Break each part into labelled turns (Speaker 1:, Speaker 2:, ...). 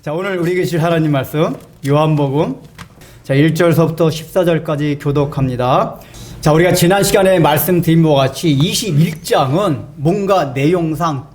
Speaker 1: 자, 오늘 우리 계실 하나님 말씀 요한복음 1절서부터 14절까지 교독합니다. 자, 우리가 지난 시간에 말씀드린 바와 같이 21장은 뭔가 내용상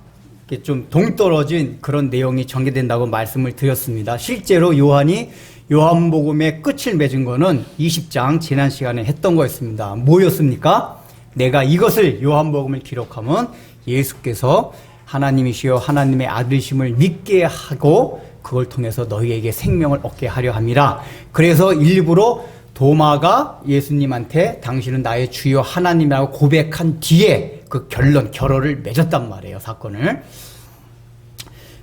Speaker 1: 좀 동떨어진 그런 내용이 전개된다고 말씀을 드렸습니다. 실제로 요한이 요한복음의 끝을 맺은 거는 20장 지난 시간에 했던 거였습니다. 뭐였습니까? 내가 이것을 요한복음을 기록하면 예수께서 하나님이시여 하나님의 아들이심을 믿게 하고 그걸 통해서 너희에게 생명을 얻게 하려 함이라. 그래서 일부러 도마가 예수님한테 당신은 나의 주여 하나님이라고 고백한 뒤에 그 결론을 맺었단 말이에요, 사건을.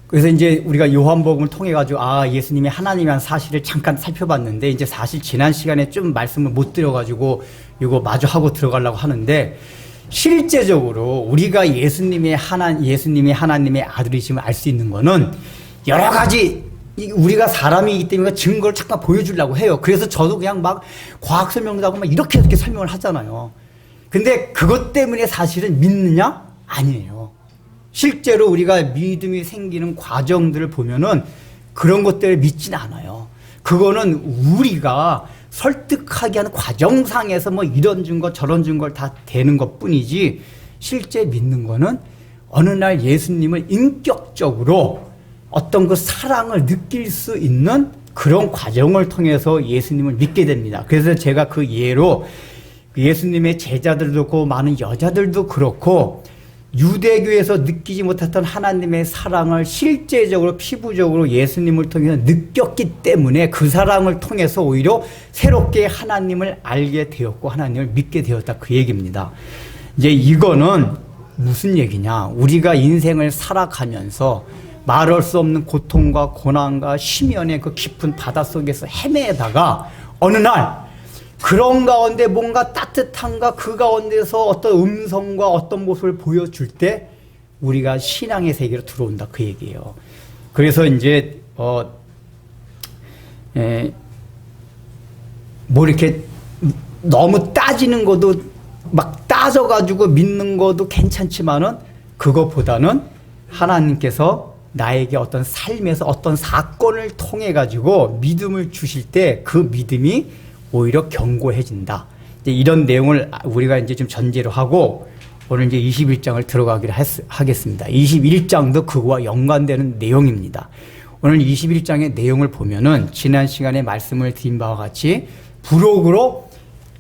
Speaker 1: 그래서 이제 우리가 요한복음을 통해 가지고 예수님이 하나님이라는 사실을 잠깐 살펴봤는데, 이제 사실 지난 시간에 좀 말씀을 못 드려가지고 이거 마저 하고 들어가려고 하는데, 실제적으로 우리가 예수님이 하나님의 아들이심을 알 수 있는 거는 여러 가지, 우리가 사람이기 때문에 증거를 잠깐 보여주려고 해요. 그래서 저도 그냥 막 과학 설명도 하고 막 이렇게 설명을 하잖아요. 근데 그것 때문에 사실은 믿느냐? 아니에요. 실제로 우리가 믿음이 생기는 과정들을 보면은 그런 것 때문에 믿진 않아요. 그거는 우리가 설득하게 하는 과정상에서 뭐 이런 증거 저런 증거를 다 대는 것 뿐이지, 실제 믿는 거는 어느 날 예수님을 인격적으로 어떤 그 사랑을 느낄 수 있는 그런 과정을 통해서 예수님을 믿게 됩니다. 그래서 제가 그 예로 예수님의 제자들도 그렇고 많은 여자들도 그렇고 유대교에서 느끼지 못했던 하나님의 사랑을 실제적으로 피부적으로 예수님을 통해서 느꼈기 때문에 그 사랑을 통해서 오히려 새롭게 하나님을 알게 되었고 하나님을 믿게 되었다, 그 얘기입니다. 이제 이거는 무슨 얘기냐? 우리가 인생을 살아가면서 말할 수 없는 고통과 고난과 심연의 그 깊은 바닷속에서 헤매다가 어느 날 그런 가운데 뭔가 따뜻함과 그 가운데서 어떤 음성과 어떤 모습을 보여줄 때 우리가 신앙의 세계로 들어온다, 그 얘기예요. 그래서 이제 뭐 이렇게 너무 따지는 것도 막 따져가지고 믿는 것도 괜찮지만은 그것보다는 하나님께서 나에게 어떤 삶에서 어떤 사건을 통해 가지고 믿음을 주실 때 그 믿음이 오히려 견고해진다. 이제 이런 내용을 우리가 이제 좀 전제로 하고 오늘 이제 21장을 들어가기로 하겠습니다. 21장도 그거와 연관되는 내용입니다. 오늘 21장의 내용을 보면은 지난 시간에 말씀을 드린 바와 같이 부록으로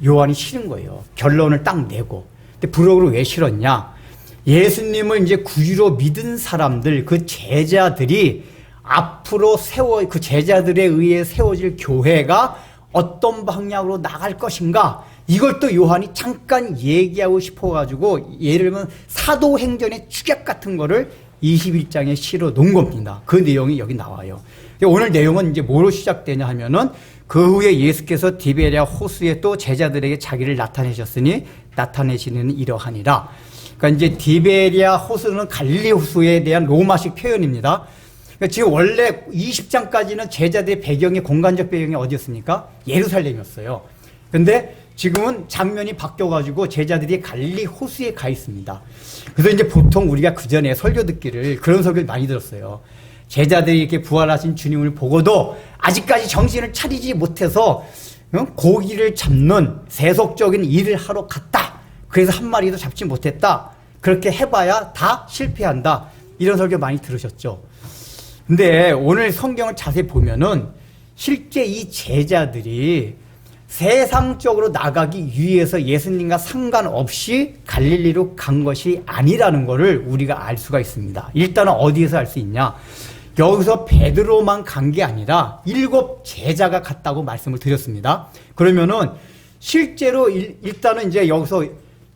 Speaker 1: 요한이 싫은 거예요. 결론을 딱 내고. 근데 부록으로 왜 싫었냐? 예수님을 이제 구주로 믿은 사람들, 그 제자들이 앞으로 그 제자들에 의해 세워질 교회가 어떤 방향으로 나갈 것인가, 이걸 또 요한이 잠깐 얘기하고 싶어가지고 예를 들면 사도행전의 축약 같은 거를 21장에 실어 놓은 겁니다. 그 내용이 여기 나와요. 오늘 내용은 이제 뭐로 시작되냐 하면은 그 후에 예수께서 디베랴 호수에 또 제자들에게 자기를 나타내셨으니 나타내시는 이러하니라. 그러니까 이제 디베랴 호수는 갈릴리 호수에 대한 로마식 표현입니다. 그러니까 지금 원래 20장까지는 제자들의 배경이, 공간적 배경이 어디였습니까? 예루살렘이었어요. 근데 지금은 장면이 바뀌어가지고 제자들이 갈릴리 호수에 가 있습니다. 그래서 이제 보통 우리가 그 전에 설교 듣기를 그런 설교를 많이 들었어요. 제자들이 이렇게 부활하신 주님을 보고도 아직까지 정신을 차리지 못해서 고기를 잡는 세속적인 일을 하러 갔다. 그래서 한 마리도 잡지 못했다. 그렇게 해봐야 다 실패한다. 이런 설교 많이 들으셨죠? 근데 오늘 성경을 자세히 보면은 실제 이 제자들이 세상적으로 나가기 위해서 예수님과 상관없이 갈릴리로 간 것이 아니라는 것을 우리가 알 수가 있습니다. 일단은 어디에서 알 수 있냐? 여기서 베드로만 간 게 아니라 7 제자가 갔다고 말씀을 드렸습니다. 그러면은 실제로 일단은 이제 여기서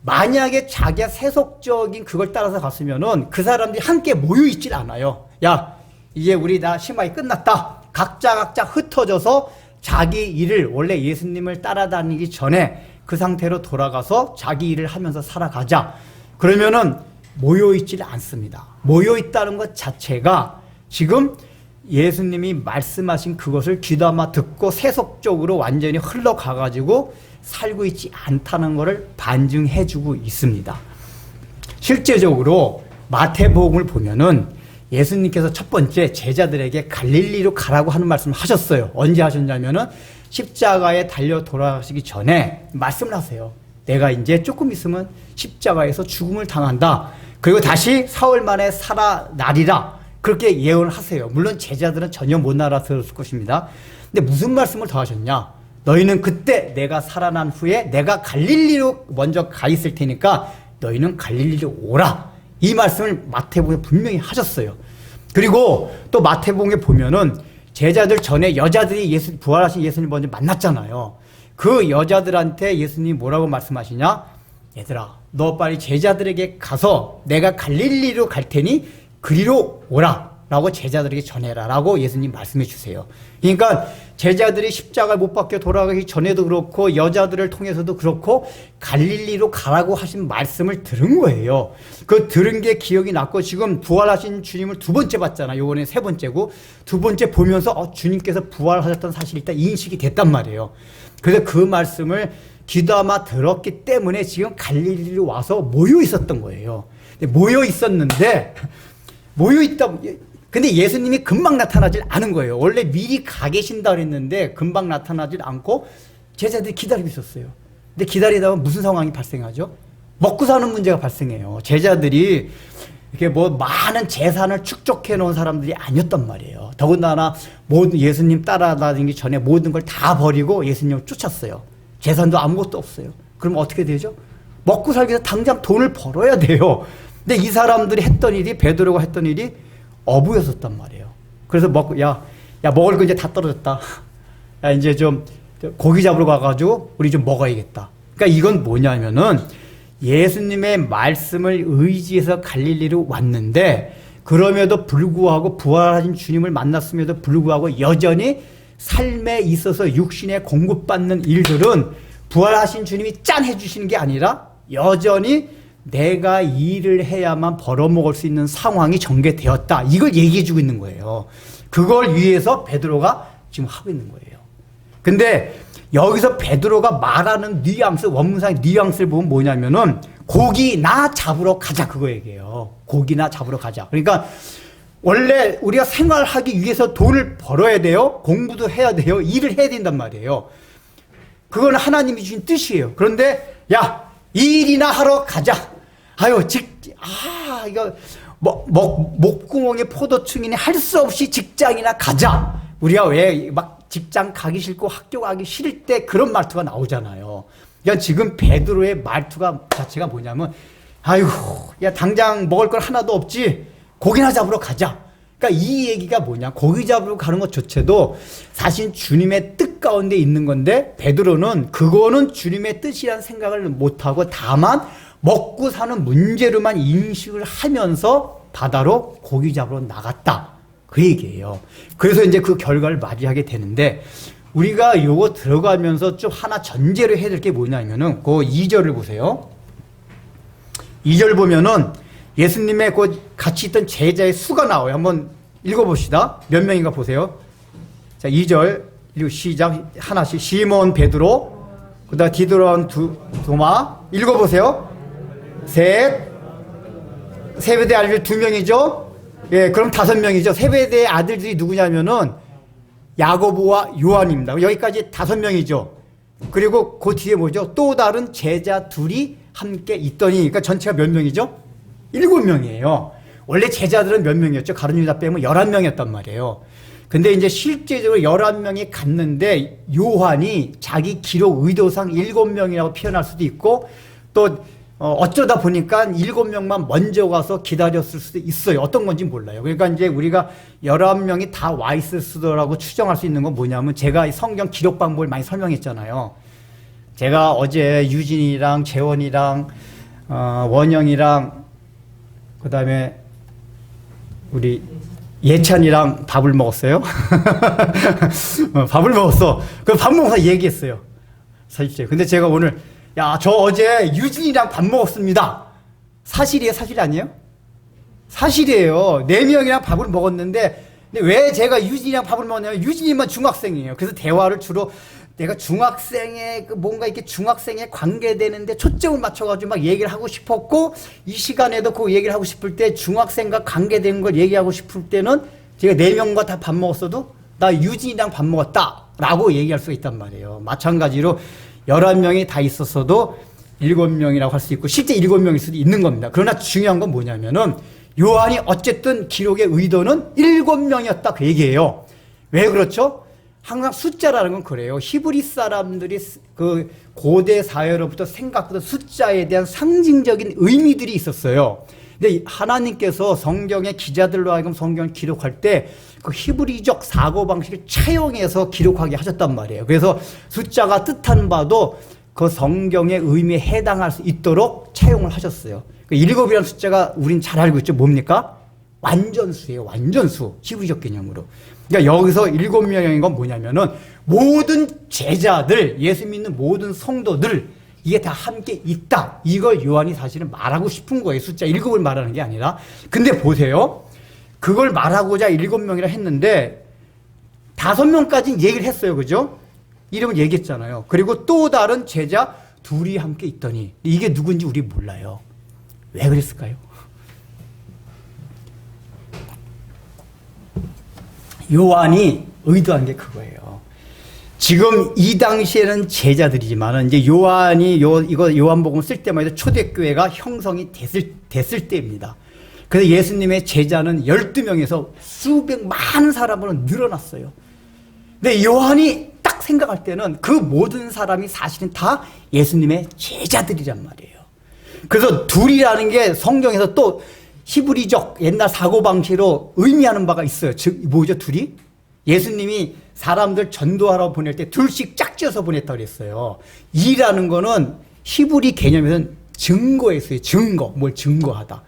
Speaker 1: 만약에 자기가 세속적인 그걸 따라서 갔으면은 그 사람들이 함께 모여 있질 않아요. 야, 이제 우리 다 심하게 끝났다. 각자 흩어져서 자기 일을, 원래 예수님을 따라다니기 전에 그 상태로 돌아가서 자기 일을 하면서 살아가자. 그러면은 모여 있질 않습니다. 모여 있다는 것 자체가 지금 예수님이 말씀하신 그것을 귀담아 듣고 세속적으로 완전히 흘러가가지고 살고 있지 않다는 것을 반증해주고 있습니다. 실제적으로 마태복음을 보면은 예수님께서 첫 번째 제자들에게 갈릴리로 가라고 하는 말씀을 하셨어요. 언제 하셨냐면은 십자가에 달려 돌아가시기 전에 말씀을 하세요. 내가 이제 조금 있으면 십자가에서 죽음을 당한다. 그리고 다시 사흘 만에 살아나리라. 그렇게 예언을 하세요. 물론 제자들은 전혀 못 알아들었을 것입니다. 근데 무슨 말씀을 더 하셨냐? 너희는 그때 내가 살아난 후에 내가 갈릴리로 먼저 가 있을 테니까 너희는 갈릴리로 오라. 이 말씀을 마태복음에 분명히 하셨어요. 그리고 또 마태복음에 보면은 제자들 전에 여자들이 부활하신 예수님 먼저 만났잖아요. 그 여자들한테 예수님이 뭐라고 말씀하시냐? 얘들아, 너 빨리 제자들에게 가서 내가 갈릴리로 갈 테니 그리로 오라 라고 제자들에게 전해라 라고 예수님 말씀해 주세요. 그러니까 제자들이 십자가에 못 박혀 돌아가기 전에도 그렇고 여자들을 통해서도 그렇고 갈릴리로 가라고 하신 말씀을 들은 거예요. 그 들은 게 기억이 났고 지금 부활하신 주님을 두 번째 봤잖아. 요번에 세 번째고 두 번째 보면서 주님께서 부활하셨던 사실이 일단 인식이 됐단 말이에요. 그래서 그 말씀을 귀담아 들었기 때문에 지금 갈릴리로 와서 모여 있었던 거예요. 모여 있었는데 근데 예수님이 금방 나타나질 않은 거예요. 원래 미리 가 계신다 그랬는데 금방 나타나질 않고 제자들이 기다리고 있었어요. 근데 기다리다 보면 무슨 상황이 발생하죠? 먹고 사는 문제가 발생해요. 제자들이 이렇게 뭐 많은 재산을 축적해 놓은 사람들이 아니었단 말이에요. 더군다나 모든 예수님 따라다니기 전에 모든 걸 다 버리고 예수님을 쫓았어요. 재산도 아무것도 없어요. 그럼 어떻게 되죠? 먹고 살기 위해서 당장 돈을 벌어야 돼요. 근데 이 사람들이 했던 일이, 베드로가 했던 일이 어부였었단 말이에요. 그래서 먹을 거 이제 다 떨어졌다. 야, 이제 좀 고기 잡으러 가가지고 우리 좀 먹어야겠다. 그러니까 이건 뭐냐면은 예수님의 말씀을 의지해서 갈릴리로 왔는데 그럼에도 불구하고 부활하신 주님을 만났음에도 불구하고 여전히 삶에 있어서 육신에 공급받는 일들은 부활하신 주님이 짠 해주시는 게 아니라 여전히 내가 일을 해야만 벌어먹을 수 있는 상황이 전개되었다. 이걸 얘기해주고 있는 거예요. 그걸 위해서 베드로가 지금 하고 있는 거예요. 근데 여기서 베드로가 말하는 뉘앙스, 원문상의 뉘앙스를 보면 뭐냐면은 고기나 잡으러 가자 그거 얘기해요. 고기나 잡으러 가자. 그러니까 원래 우리가 생활하기 위해서 돈을 벌어야 돼요. 공부도 해야 돼요. 일을 해야 된단 말이에요. 그건 하나님이 주신 뜻이에요. 그런데 야, 일이나 하러 가자. 이거 목구멍에 포도충이니 할 수 없이 직장이나 가자. 우리가 왜 막 직장 가기 싫고 학교 가기 싫을 때 그런 말투가 나오잖아요. 그러니까 지금 베드로의 말투가 자체가 뭐냐면 야 당장 먹을 걸 하나도 없지. 고기나 잡으러 가자. 그러니까 이 얘기가 뭐냐. 고기 잡으러 가는 것조차도 사실 주님의 뜻 가운데 있는 건데 베드로는 그거는 주님의 뜻이라는 생각을 못하고 다만 먹고 사는 문제로만 인식을 하면서 바다로 고기 잡으러 나갔다. 그 얘기예요. 그래서 이제 그 결과를 맞이하게 되는데 우리가 요거 들어가면서 좀 하나 전제로 해야 될 게 뭐냐면은 그 2절을 보세요. 2절 보면은 예수님의 그 같이 있던 제자의 수가 나와요. 한번 읽어봅시다. 몇 명인가 보세요. 자, 2절 읽고 시작. 하나씩. 시몬 베드로, 그다음 디도론 도마. 읽어보세요. 셋. 세베대 아들 2명이죠. 예, 그럼 5명이죠. 세베대의 아들들이 누구냐면은 야고보와 요한입니다. 여기까지 5명이죠. 그리고 그 뒤에 뭐죠? 또 다른 제자 둘이 함께 있더니, 그러니까 전체가 몇 명이죠? 7명이에요. 원래 제자들은 몇 명이었죠? 가룟 유다 빼면 11명이었단 말이에요. 근데 이제 실제적으로 11명이 갔는데 요한이 자기 기록 의도상 7명이라고 표현할 수도 있고 또 어쩌다 보니까 7명만 먼저 가서 기다렸을 수도 있어요. 어떤 건지 몰라요. 그러니까 이제 우리가 11명이 다 와 있을 수도라고 추정할 수 있는 건 뭐냐면 제가 성경 기록 방법을 많이 설명했잖아요. 제가 어제 유진이랑 재원이랑 원영이랑 그 다음에 우리 예찬이랑 밥을 먹었어요. 밥을 먹었어. 그 밥 먹어서 얘기했어요. 사실. 근데 제가 오늘 저 어제 유진이랑 밥 먹었습니다. 사실이에요? 사실 아니에요? 사실이에요. 4명이랑 밥을 먹었는데 근데 왜 제가 유진이랑 밥을 먹었냐면 유진이만 중학생이에요. 그래서 대화를 주로 내가 중학생의 뭔가 이렇게 중학생에 관계되는데 초점을 맞춰가지고 막 얘기를 하고 싶었고, 이 시간에도 그 얘기를 하고 싶을 때 중학생과 관계되는 걸 얘기하고 싶을 때는 제가 4명과 다 밥 먹었어도 나 유진이랑 밥 먹었다 라고 얘기할 수 있단 말이에요. 마찬가지로 11명이 다 있었어도 7명이라고 할 수 있고 실제 7명일 수도 있는 겁니다. 그러나 중요한 건 뭐냐면은 요한이 어쨌든 기록의 의도는 7명이었다 그 얘기예요. 왜 그렇죠? 항상 숫자라는 건 그래요. 히브리 사람들이 그 고대 사회로부터 생각보다 숫자에 대한 상징적인 의미들이 있었어요. 근데 하나님께서 성경의 기자들로 하여금 성경을 기록할 때 그 히브리적 사고방식을 차용해서 기록하게 하셨단 말이에요. 그래서 숫자가 뜻하는 바도 그 성경의 의미에 해당할 수 있도록 차용을 하셨어요. 그 7이라는 숫자가 우린 잘 알고 있죠. 뭡니까? 완전수예요. 완전수. 히브리적 개념으로. 그러니까 여기서 7명인 건 뭐냐면은 모든 제자들, 예수 믿는 모든 성도들 이게 다 함께 있다. 이걸 요한이 사실은 말하고 싶은 거예요. 숫자 7을 말하는 게 아니라. 근데 보세요. 그걸 말하고자 7명이라 했는데 5명까지는 얘기를 했어요. 그죠? 이름을 얘기했잖아요. 그리고 또 다른 제자 둘이 함께 있더니 이게 누군지 우리 몰라요. 왜 그랬을까요? 요한이 의도한 게 그거예요. 지금 이 당시에는 제자들이지만 이제 요한이 이거 요한복음 쓸 때만 해도 초대교회가 형성이 됐을 때입니다. 그래서 예수님의 제자는 12명에서 수백 많은 사람으로 늘어났어요. 근데 요한이 딱 생각할 때는 그 모든 사람이 사실은 다 예수님의 제자들이란 말이에요. 그래서 둘이라는 게 성경에서 또 히브리적 옛날 사고방식으로 의미하는 바가 있어요. 즉 뭐죠 둘이? 예수님이 사람들 전도하러 보낼 때 둘씩 짝지어서 보냈다고 그랬어요. 이라는 거는 히브리 개념에서는 증거였어요. 증거. 뭘 증거하다.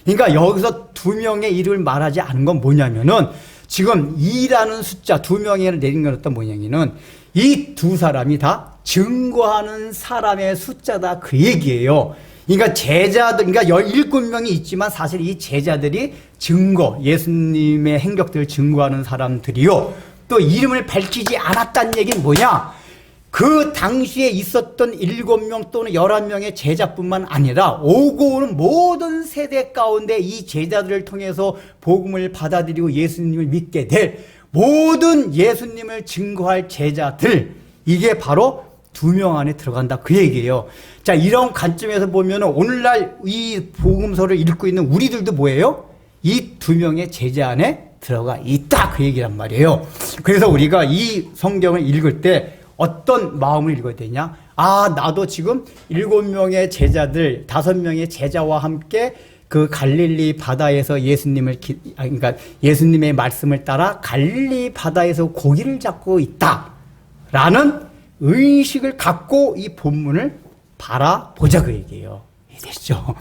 Speaker 1: 그러니까 여기서 2명의 이름을 말하지 않은 건 뭐냐면은 지금 2라는 숫자 2명을 내린 건 어떤 모양이는 이 두 사람이 다 증거하는 사람의 숫자다 그 얘기예요. 그러니까 제자들, 그러니까 17명이 있지만 사실 이 제자들이 증거, 예수님의 행적들을 증거하는 사람들이요. 또 이름을 밝히지 않았다는 얘기는 뭐냐? 그 당시에 있었던 7명 또는 11명의 제자뿐만 아니라 오고 오는 모든 세대 가운데 이 제자들을 통해서 복음을 받아들이고 예수님을 믿게 될 모든 예수님을 증거할 제자들, 이게 바로 2명 안에 들어간다 그 얘기예요. 자, 이런 관점에서 보면 오늘날 이 복음서를 읽고 있는 우리들도 뭐예요? 이 2명의 제자 안에 들어가 있다 그 얘기란 말이에요. 그래서 우리가 이 성경을 읽을 때 어떤 마음을 읽어야 되냐? 아, 나도 지금 7명의 제자들, 5명의 제자와 함께 그 갈릴리 바다에서 그러니까 예수님의 말씀을 따라 갈릴리 바다에서 고기를 잡고 있다. 라는 의식을 갖고 이 본문을 바라보자 그 얘기예요. 이해되시죠?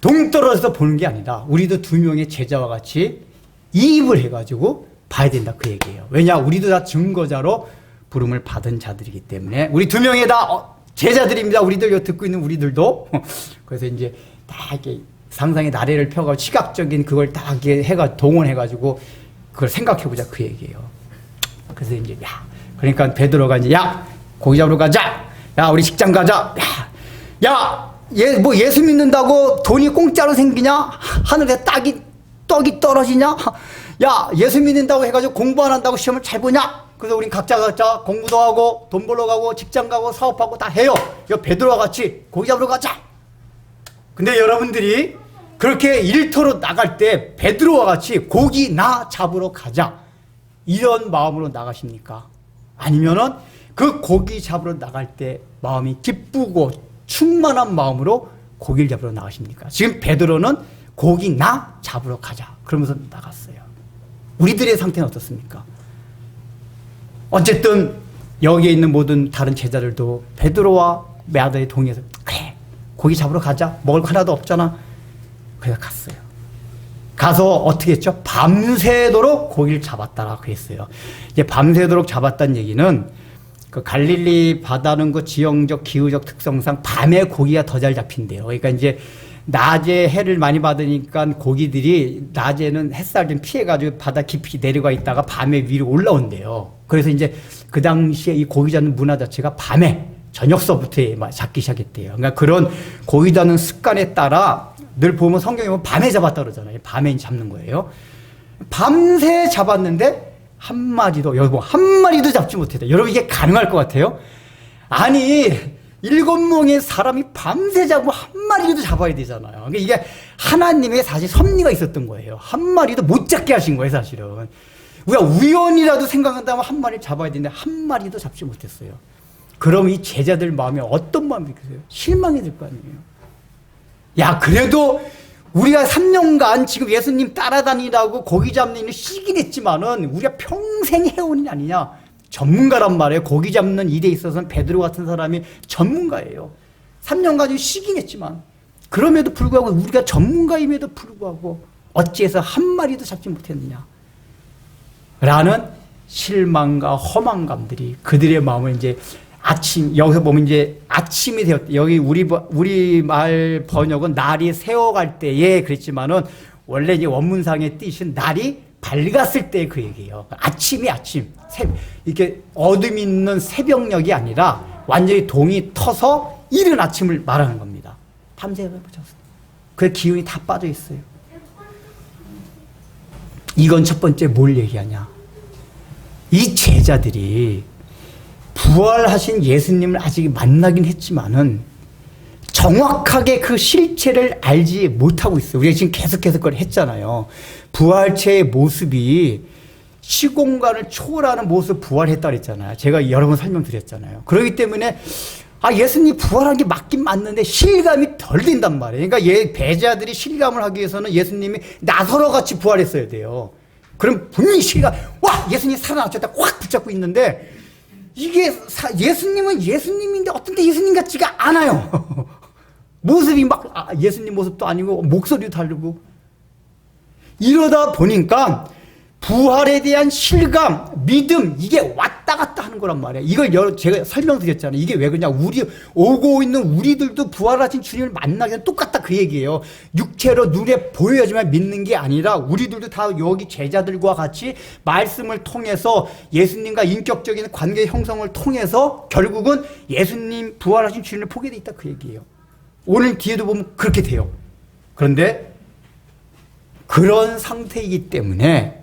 Speaker 1: 동떨어져서 보는 게 아니라 우리도 2명의 제자와 같이 이입을 해가지고 봐야 된다 그 얘기예요. 왜냐? 우리도 다 증거자로 부름을 받은 자들이기 때문에 우리 2명의 다 제자들입니다. 우리들 듣고 있는 우리들도. 그래서 이제 다 이렇게 상상의 나래를 펴가지고 시각적인 그걸 다 이렇게 동원해가지고 그걸 생각해보자 그 얘기예요. 그래서 이제 그러니까 베드로가 이제 고기 잡으러 가자. 우리 식장 가자. 예수 믿는다고 돈이 공짜로 생기냐? 하늘에 떡이 떨어지냐? 예수 믿는다고 해가지고 공부 안 한다고 시험을 잘 보냐? 그래서 우린 각자 공부도 하고 돈 벌러 가고 직장 가고 사업하고 다 해요. 이거 베드로와 같이 고기 잡으러 가자. 근데 여러분들이 그렇게 일터로 나갈 때 베드로와 같이 고기나 잡으러 가자 이런 마음으로 나가십니까? 아니면은 그 고기 잡으러 나갈 때 마음이 기쁘고 충만한 마음으로 고기를 잡으러 나가십니까? 지금 베드로는 고기나 잡으러 가자 그러면서 나갔어요. 우리들의 상태는 어떻습니까? 어쨌든 여기에 있는 모든 다른 제자들도 베드로와 메아더에 동의해서 그래 고기 잡으러 가자. 먹을 거 하나도 없잖아. 그래서 갔어요. 가서 어떻게 했죠? 밤새도록 고기를 잡았다라고 했어요. 이제 밤새도록 잡았다는 얘기는 그 갈릴리 바다는 그 지형적 기후적 특성상 밤에 고기가 더 잘 잡힌대요. 그러니까 이제 낮에 해를 많이 받으니까 고기들이 낮에는 햇살 좀 피해가지고 바다 깊이 내려가 있다가 밤에 위로 올라온대요. 그래서 이제 그 당시에 이 고기 잡는 문화 자체가 밤에 저녁서부터 잡기 시작했대요. 그러니까 그런 고기 잡는 습관에 따라 늘 보면 성경에 보면 밤에 잡았다 그러잖아요. 밤에 잡는 거예요. 밤새 잡았는데 한 마리도, 여러분, 한 마리도 잡지 못했다. 여러분, 이게 가능할 것 같아요? 아니, 7명의 사람이 밤새 잡고 한 마리도 잡아야 되잖아요. 그러니까 이게 하나님의 사실 섭리가 있었던 거예요. 한 마리도 못 잡게 하신 거예요, 사실은. 우리가 우연이라도 생각한다면 한 마리를 잡아야 되는데 한 마리도 잡지 못했어요. 그럼 이 제자들 마음에 어떤 마음이 있겠어요? 실망이 될 거 아니에요. 야, 그래도 우리가 3년간 지금 예수님 따라다니라고 고기 잡는 일을 쉬긴 했지만은 우리가 평생 해온 일 아니냐. 전문가란 말이에요. 고기 잡는 일에 있어서는 베드로 같은 사람이 전문가예요. 3년간 쉬긴 했지만 그럼에도 불구하고 우리가 전문가임에도 불구하고 어찌해서 한 마리도 잡지 못했느냐 라는 실망과 허망감들이 그들의 마음을 이제 아침, 여기서 보면 이제 아침이 되었다. 여기 우리 말 번역은 날이 새어갈 때에 그랬지만은 원래 이제 원문상의 뜻은 날이 밝았을 때 그 얘기예요. 아침이 아침. 이렇게 어둠 있는 새벽녘이 아니라 완전히 동이 터서 이른 아침을 말하는 겁니다. 밤새 보셨어요. 그 기운이 다 빠져 있어요. 이건 첫 번째 뭘 얘기하냐. 이 제자들이 부활하신 예수님을 아직 만나긴 했지만은 정확하게 그 실체를 알지 못하고 있어요. 우리가 지금 계속해서 그걸 했잖아요. 부활체의 모습이 시공간을 초월하는 모습 부활했다 그랬잖아요. 제가 여러 번 설명드렸잖아요. 그렇기 때문에 예수님이 부활한 게 맞긴 맞는데 실감이 덜 된단 말이에요. 그러니까 배자들이 실감을 하기 위해서는 예수님이 나서로 같이 부활했어야 돼요. 그럼 분명히 실감, 와! 예수님이 살아나셨다 확 붙잡고 있는데 이게 예수님은 예수님인데 어떤 때 예수님 같지가 않아요. 모습이 막 예수님 모습도 아니고 목소리도 다르고 이러다 보니까 부활에 대한 실감, 믿음 이게 왔다 갔다 하는 거란 말이에요. 이걸 제가 설명드렸잖아요. 이게 왜 그러냐. 오고 있는 우리들도 부활하신 주님을 만나기 전에 똑같다 그 얘기예요. 육체로 눈에 보여야지만 믿는 게 아니라 우리들도 다 여기 제자들과 같이 말씀을 통해서 예수님과 인격적인 관계 형성을 통해서 결국은 예수님 부활하신 주님을 보게 돼 있다 그 얘기예요. 오늘 뒤에도 보면 그렇게 돼요. 그런데 그런 상태이기 때문에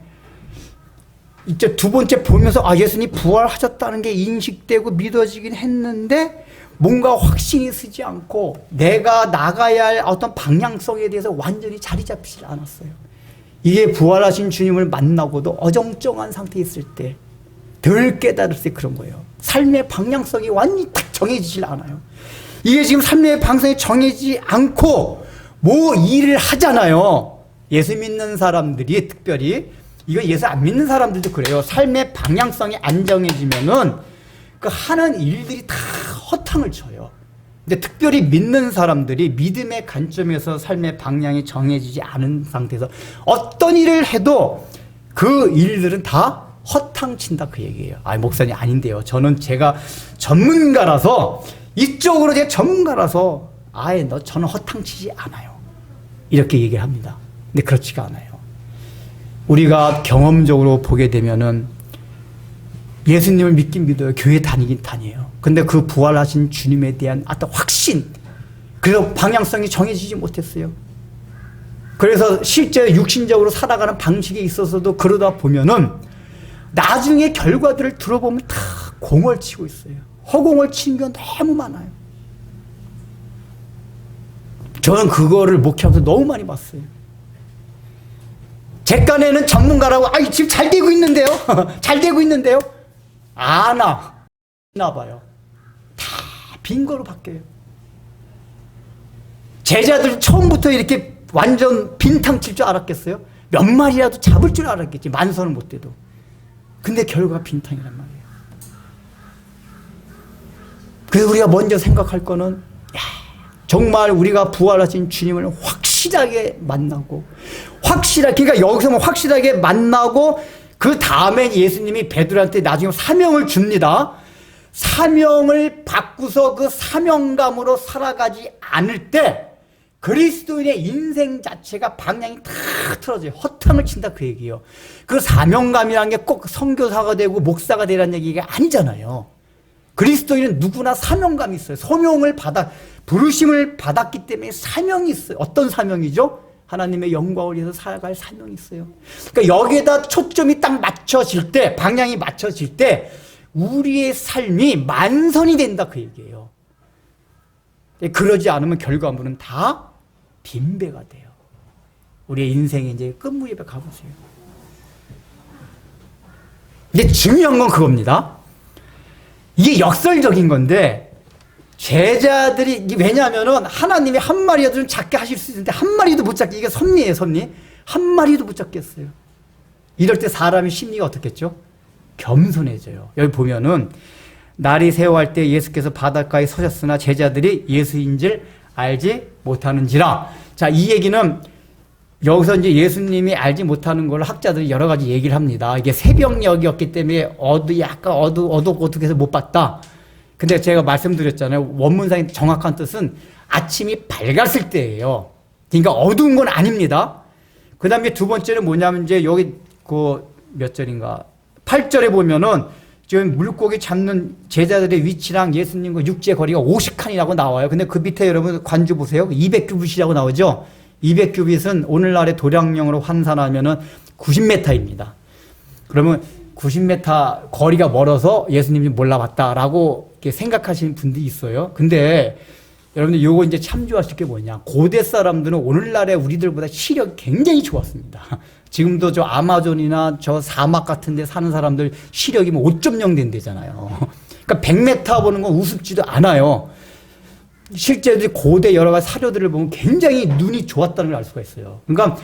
Speaker 1: 이제 두 번째 보면서 예수님 부활하셨다는 게 인식되고 믿어지긴 했는데 뭔가 확신이 서지 않고 내가 나가야 할 어떤 방향성에 대해서 완전히 자리 잡히지 않았어요. 이게 부활하신 주님을 만나고도 어정쩡한 상태에 있을 때 덜 깨달을 때 그런 거예요. 삶의 방향성이 완전히 딱 정해지질 않아요. 이게 지금 삶의 방향성이 정해지지 않고 뭐 일을 하잖아요. 예수 믿는 사람들이 특별히 이거 예수 안 믿는 사람들도 그래요. 삶의 방향성이 안 정해지면은 그 하는 일들이 다 허탕을 쳐요. 근데 특별히 믿는 사람들이 믿음의 관점에서 삶의 방향이 정해지지 않은 상태에서 어떤 일을 해도 그 일들은 다 허탕친다 그 얘기예요. 목사님 아닌데요. 제가 전문가라서 이쪽으로 제가 전문가라서 저는 허탕치지 않아요. 이렇게 얘기를 합니다. 근데 그렇지가 않아요. 우리가 경험적으로 보게 되면은 예수님을 믿긴 믿어요. 교회 다니긴 다녀요. 근데 그 부활하신 주님에 대한 어떤 확신, 그래서 방향성이 정해지지 못했어요. 그래서 실제 육신적으로 살아가는 방식에 있어서도 그러다 보면은 나중에 결과들을 들어보면 다 공을 치고 있어요. 허공을 치는 게 너무 많아요. 저는 그거를 목회하면서 너무 많이 봤어요. 제 깐에는 전문가라고 지금 잘 되고 있는데요. 잘 되고 있는데요. 나 봐요. 다 빈거로 바뀌어요. 제자들 처음부터 이렇게 완전 빈탕 칠 줄 알았겠어요? 몇 마리라도 잡을 줄 알았겠지. 만선을 못 돼도. 근데 결과가 빈탕이란 말이에요. 그래서 우리가 먼저 생각할 거는 정말 우리가 부활하신 주님을 확실하게 만나고 그러니까 여기서 확실하게 만나고 그 다음에 예수님이 베드로한테 나중에 사명을 줍니다. 사명을 받고서 그 사명감으로 살아가지 않을 때 그리스도인의 인생 자체가 방향이 다 틀어져요. 허탕을 친다 그 얘기예요. 그 사명감이라는 게 꼭 선교사가 되고 목사가 되라는 얘기가 아니잖아요. 그리스도인은 누구나 사명감이 있어요. 부르심을 받았기 때문에 사명이 있어요. 어떤 사명이죠? 하나님의 영광을 위해서 살아갈 사명이 있어요. 그러니까 여기에다 초점이 딱 맞춰질 때, 방향이 맞춰질 때 우리의 삶이 만선이 된다 그 얘기예요. 그러지 않으면 결과물은 다 빈배가 돼요. 우리의 인생이 이제 끝무렵에 가보세요. 근데 중요한 건 그겁니다. 이게 역설적인 건데, 제자들이, 왜냐하면은 하나님이 한 마리라도 좀 작게 하실 수 있는데 한 마리도 못 잡게, 이게 섭리예요, 섭리. 한 마리도 못 잡겠어요. 이럴 때 사람의 심리가 어떻겠죠? 겸손해져요. 여기 보면은 날이 새어갈 때 예수께서 바닷가에 서셨으나 제자들이 예수인 줄 알지 못하는지라. 자, 이 얘기는 여기서 이제 예수님이 알지 못하는 걸 학자들이 여러 가지 얘기를 합니다. 이게 새벽녘이었기 때문에 약간 어둑어둑해서 못 봤다. 근데 제가 말씀드렸잖아요. 원문상의 정확한 뜻은 아침이 밝았을 때예요. 그러니까 어두운 건 아닙니다. 그 다음에 두 번째는 뭐냐면 이제 여기 몇 절인가? 8절에 보면은 지금 물고기 잡는 제자들의 위치랑 예수님과 육지의 거리가 50칸이라고 나와요. 근데 그 밑에 여러분 관주 보세요. 200규빗이라고 나오죠. 200규빗은 오늘날의 도량령으로 환산하면은 90m입니다. 그러면 90m 거리가 멀어서 예수님이 몰라봤다라고 이렇게 생각하시는 분들이 있어요. 근데 여러분들 요거 이제 참조하실 게 뭐냐. 고대 사람들은 오늘날의 우리들보다 시력이 굉장히 좋았습니다. 지금도 저 아마존이나 저 사막 같은 데 사는 사람들 시력이 뭐 5.0 된대잖아요. 그러니까 100m 보는 건 우습지도 않아요. 실제로 고대 여러 가지 사료들을 보면 굉장히 눈이 좋았다는 걸 알 수가 있어요. 그러니까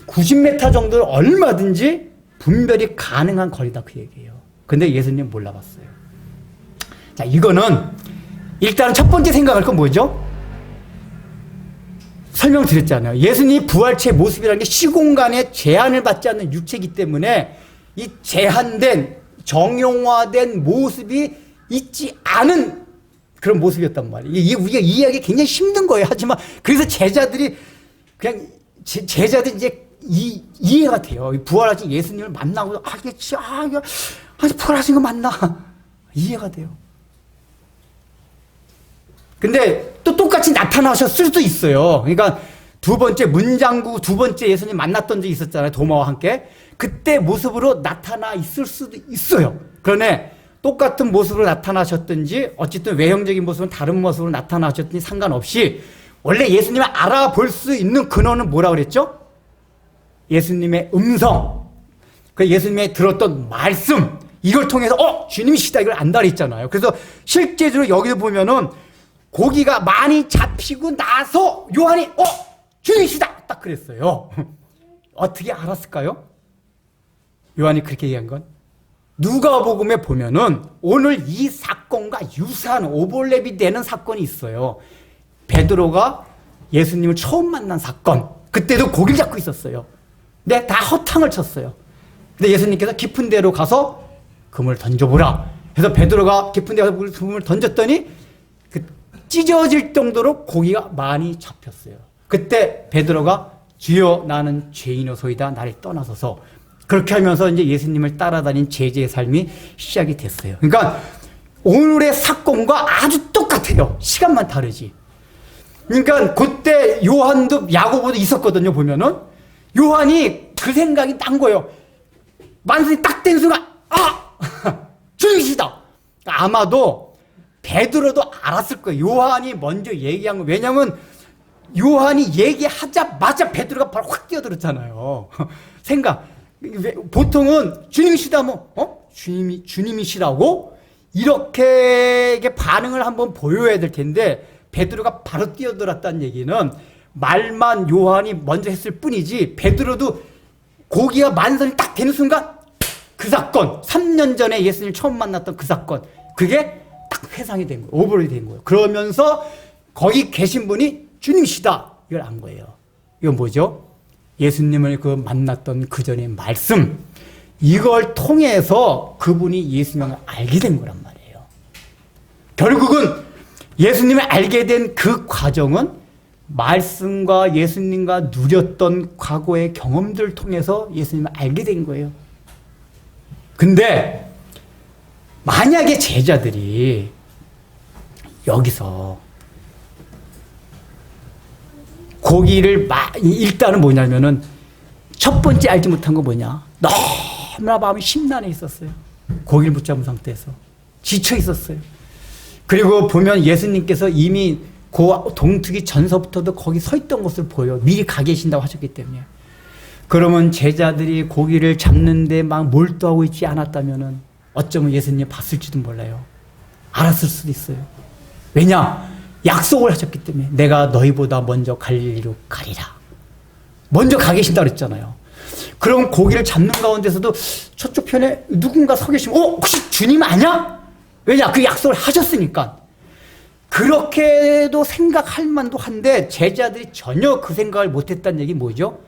Speaker 1: 90m 정도는 얼마든지 분별이 가능한 거리다 그 얘기예요. 근데 예수님 몰라봤어요. 자, 이거는 일단 첫 번째 생각할 건 뭐죠? 설명드렸잖아요. 예수님이 부활체의 모습이라는 게 시공간에 제한을 받지 않는 육체이기 때문에 이 제한된 정형화된 모습이 있지 않은 그런 모습이었단 말이에요. 이게 우리가 이해하기 굉장히 힘든 거예요. 하지만 그래서 제자들이 그냥 제자들이 이제 이해가 돼요. 부활하신 예수님을 만나고 부활하신 거 맞나? 이해가 돼요. 근데 또 똑같이 나타나셨을 수도 있어요. 그러니까 두 번째 문장구 두 번째 예수님 만났던 적이 있었잖아요. 도마와 함께. 그때 모습으로 나타나 있을 수도 있어요. 그러나 똑같은 모습으로 나타나셨든지 어쨌든 외형적인 모습은 다른 모습으로 나타나셨든지 상관없이 원래 예수님을 알아볼 수 있는 근원은 뭐라고 그랬죠? 예수님의 음성, 그 예수님의 들었던 말씀, 이걸 통해서 주님이시다 이걸 안다 그랬잖아요. 그래서 실제로 여기도 보면은 고기가 많이 잡히고 나서 요한이 주님이시다 딱 그랬어요. 어떻게 알았을까요? 요한이 그렇게 얘기한 건 누가복음에 보면은 오늘 이 사건과 유사한 오버랩이 되는 사건이 있어요. 베드로가 예수님을 처음 만난 사건. 그때도 고기를 잡고 있었어요. 근데 다 허탕을 쳤어요. 근데 예수님께서 깊은 데로 가서 그물 던져보라. 그래서 베드로가 깊은 데 가서 그물을 던졌더니 찢어질 정도로 고기가 많이 잡혔어요. 그때 베드로가 주여 나는 죄인이소이다 나를 떠나소서. 그렇게 하면서 이제 예수님을 따라다닌 제자의 삶이 시작이 됐어요. 그러니까 오늘의 사건과 아주 똑같아요. 시간만 다르지. 그러니까 그때 요한도 야고보도 있었거든요. 보면은 요한이 그 생각이 난 거예요. 만선이 딱 된 순간 주님이시다. 아마도 베드로도 알았을 거예요. 요한이 먼저 얘기한 거. 왜냐면 요한이 얘기하자마자 베드로가 바로 확 뛰어들었잖아요. 생각. 보통은 주님이시다 주님이시라고 이렇게 반응을 한번 보여야 될 텐데 베드로가 바로 뛰어들었다는 얘기는 말만 요한이 먼저 했을 뿐이지 베드로도 고기가 만선이 딱 되는 순간 그 사건 3년 전에 예수님 처음 만났던 그 사건 그게 딱 회상이 된 거예요. 오버랩이 된 거예요. 그러면서 거기 계신 분이 주님이시다 이걸 안 거예요. 이건 뭐죠? 예수님을 만났던 그 전의 말씀 이걸 통해서 그분이 예수님을 알게 된 거란 말이에요. 결국은 예수님을 알게 된 그 과정은 말씀과 예수님과 누렸던 과거의 경험들을 통해서 예수님을 알게 된 거예요. 근데 만약에 제자들이 여기서 고기를 일단은 뭐냐면은 첫 번째 알지 못한 거 뭐냐, 너무나 마음이 심란해 있었어요. 고기를 붙잡은 상태에서 지쳐 있었어요. 그리고 보면 예수님께서 이미 그 동트기 전서부터도 거기 서 있던 것을 보여요. 미리 가 계신다고 하셨기 때문에. 그러면 제자들이 고기를 잡는데 막 몰두하고 있지 않았다면은 어쩌면 예수님 봤을지도 몰라요. 알았을 수도 있어요. 왜냐? 약속을 하셨기 때문에. 내가 너희보다 먼저 갈릴리로 가리라. 먼저 가 계신다 그랬잖아요. 그럼 고기를 잡는 가운데서도 저쪽 편에 누군가 서 계시면 혹시 주님 아니야? 왜냐? 그 약속을 하셨으니까. 그렇게도 생각할 만도 한데 제자들이 전혀 그 생각을 못했다는 얘기 뭐죠?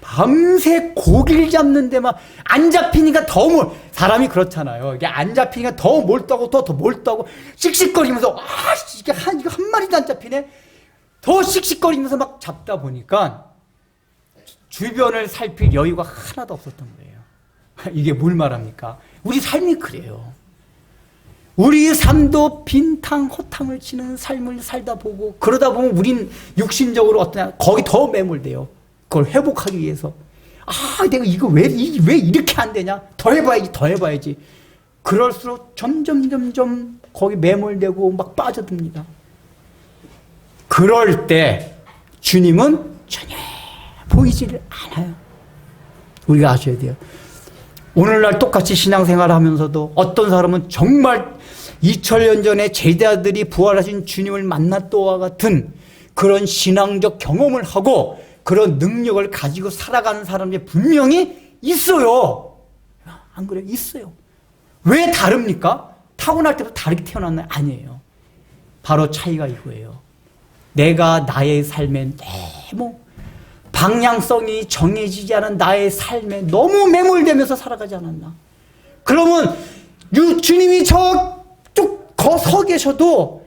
Speaker 1: 밤새 고기를 잡는 데만 안 잡히니까 더 사람이 그렇잖아요. 이게 안 잡히니까 더 몰두하고 더 몰두하고 씩씩거리면서 이게 이거 한 마리도 안 잡히네. 더 씩씩거리면서 막 잡다 보니까 주변을 살필 여유가 하나도 없었던 거예요. 이게 뭘 말합니까? 우리 삶이 그래요. 우리 삶도 빈탕 허탕을 치는 삶을 살다 보고 그러다 보면 우린 육신적으로 어떠냐 거기 더 매몰돼요. 그걸 회복하기 위해서 내가 이거 왜 이렇게 안 되냐, 더 해봐야지. 그럴수록 점점 거기 매몰되고 막 빠져듭니다. 그럴 때 주님은 전혀 보이지를 않아요. 우리가 아셔야 돼요. 오늘날 똑같이 신앙생활을 하면서도 어떤 사람은 정말 2000년 전에 제자들이 부활하신 주님을 만났다와 같은 그런 신앙적 경험을 하고 그런 능력을 가지고 살아가는 사람이 분명히 있어요. 안 그래요? 있어요. 왜 다릅니까? 타고날 때부터 다르게 태어났나요? 아니에요. 바로 차이가 이거예요. 내가 나의 삶에 너무 방향성이 정해지지 않은 나의 삶에 너무 매몰되면서 살아가지 않았나. 그러면 주님이 저쪽 서 계셔도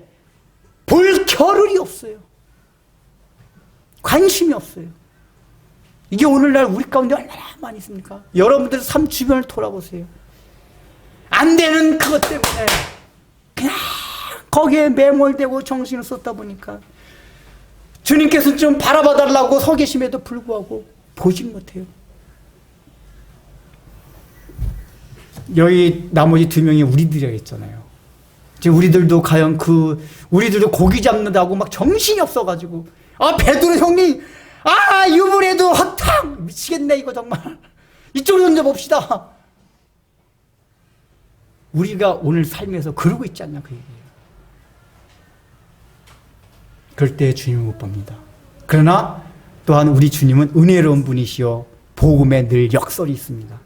Speaker 1: 볼 겨를이 없어요. 관심이 없어요. 이게 오늘날 우리 가운데 얼마나 많이 있습니까? 여러분들 삶 주변을 돌아보세요. 안 되는 그것 때문에 그냥 거기에 매몰되고 정신을 쏟다 보니까 주님께서 좀 바라봐달라고 서 계심에도 불구하고 보질 못해요. 여기 나머지 2명이 우리들이라 했잖아요. 지금 우리들도 과연 우리들도 고기 잡는다고 막 정신이 없어가지고 베드로 형님 유불에도 허탕 미치겠네 이거 정말 이쪽으로 던져봅시다. 우리가 오늘 삶에서 그러고 있지 않냐 그 얘기예요. 그럴 때 주님을 못 봅니다. 그러나 또한 우리 주님은 은혜로운 분이시여 복음에 늘 역설이 있습니다.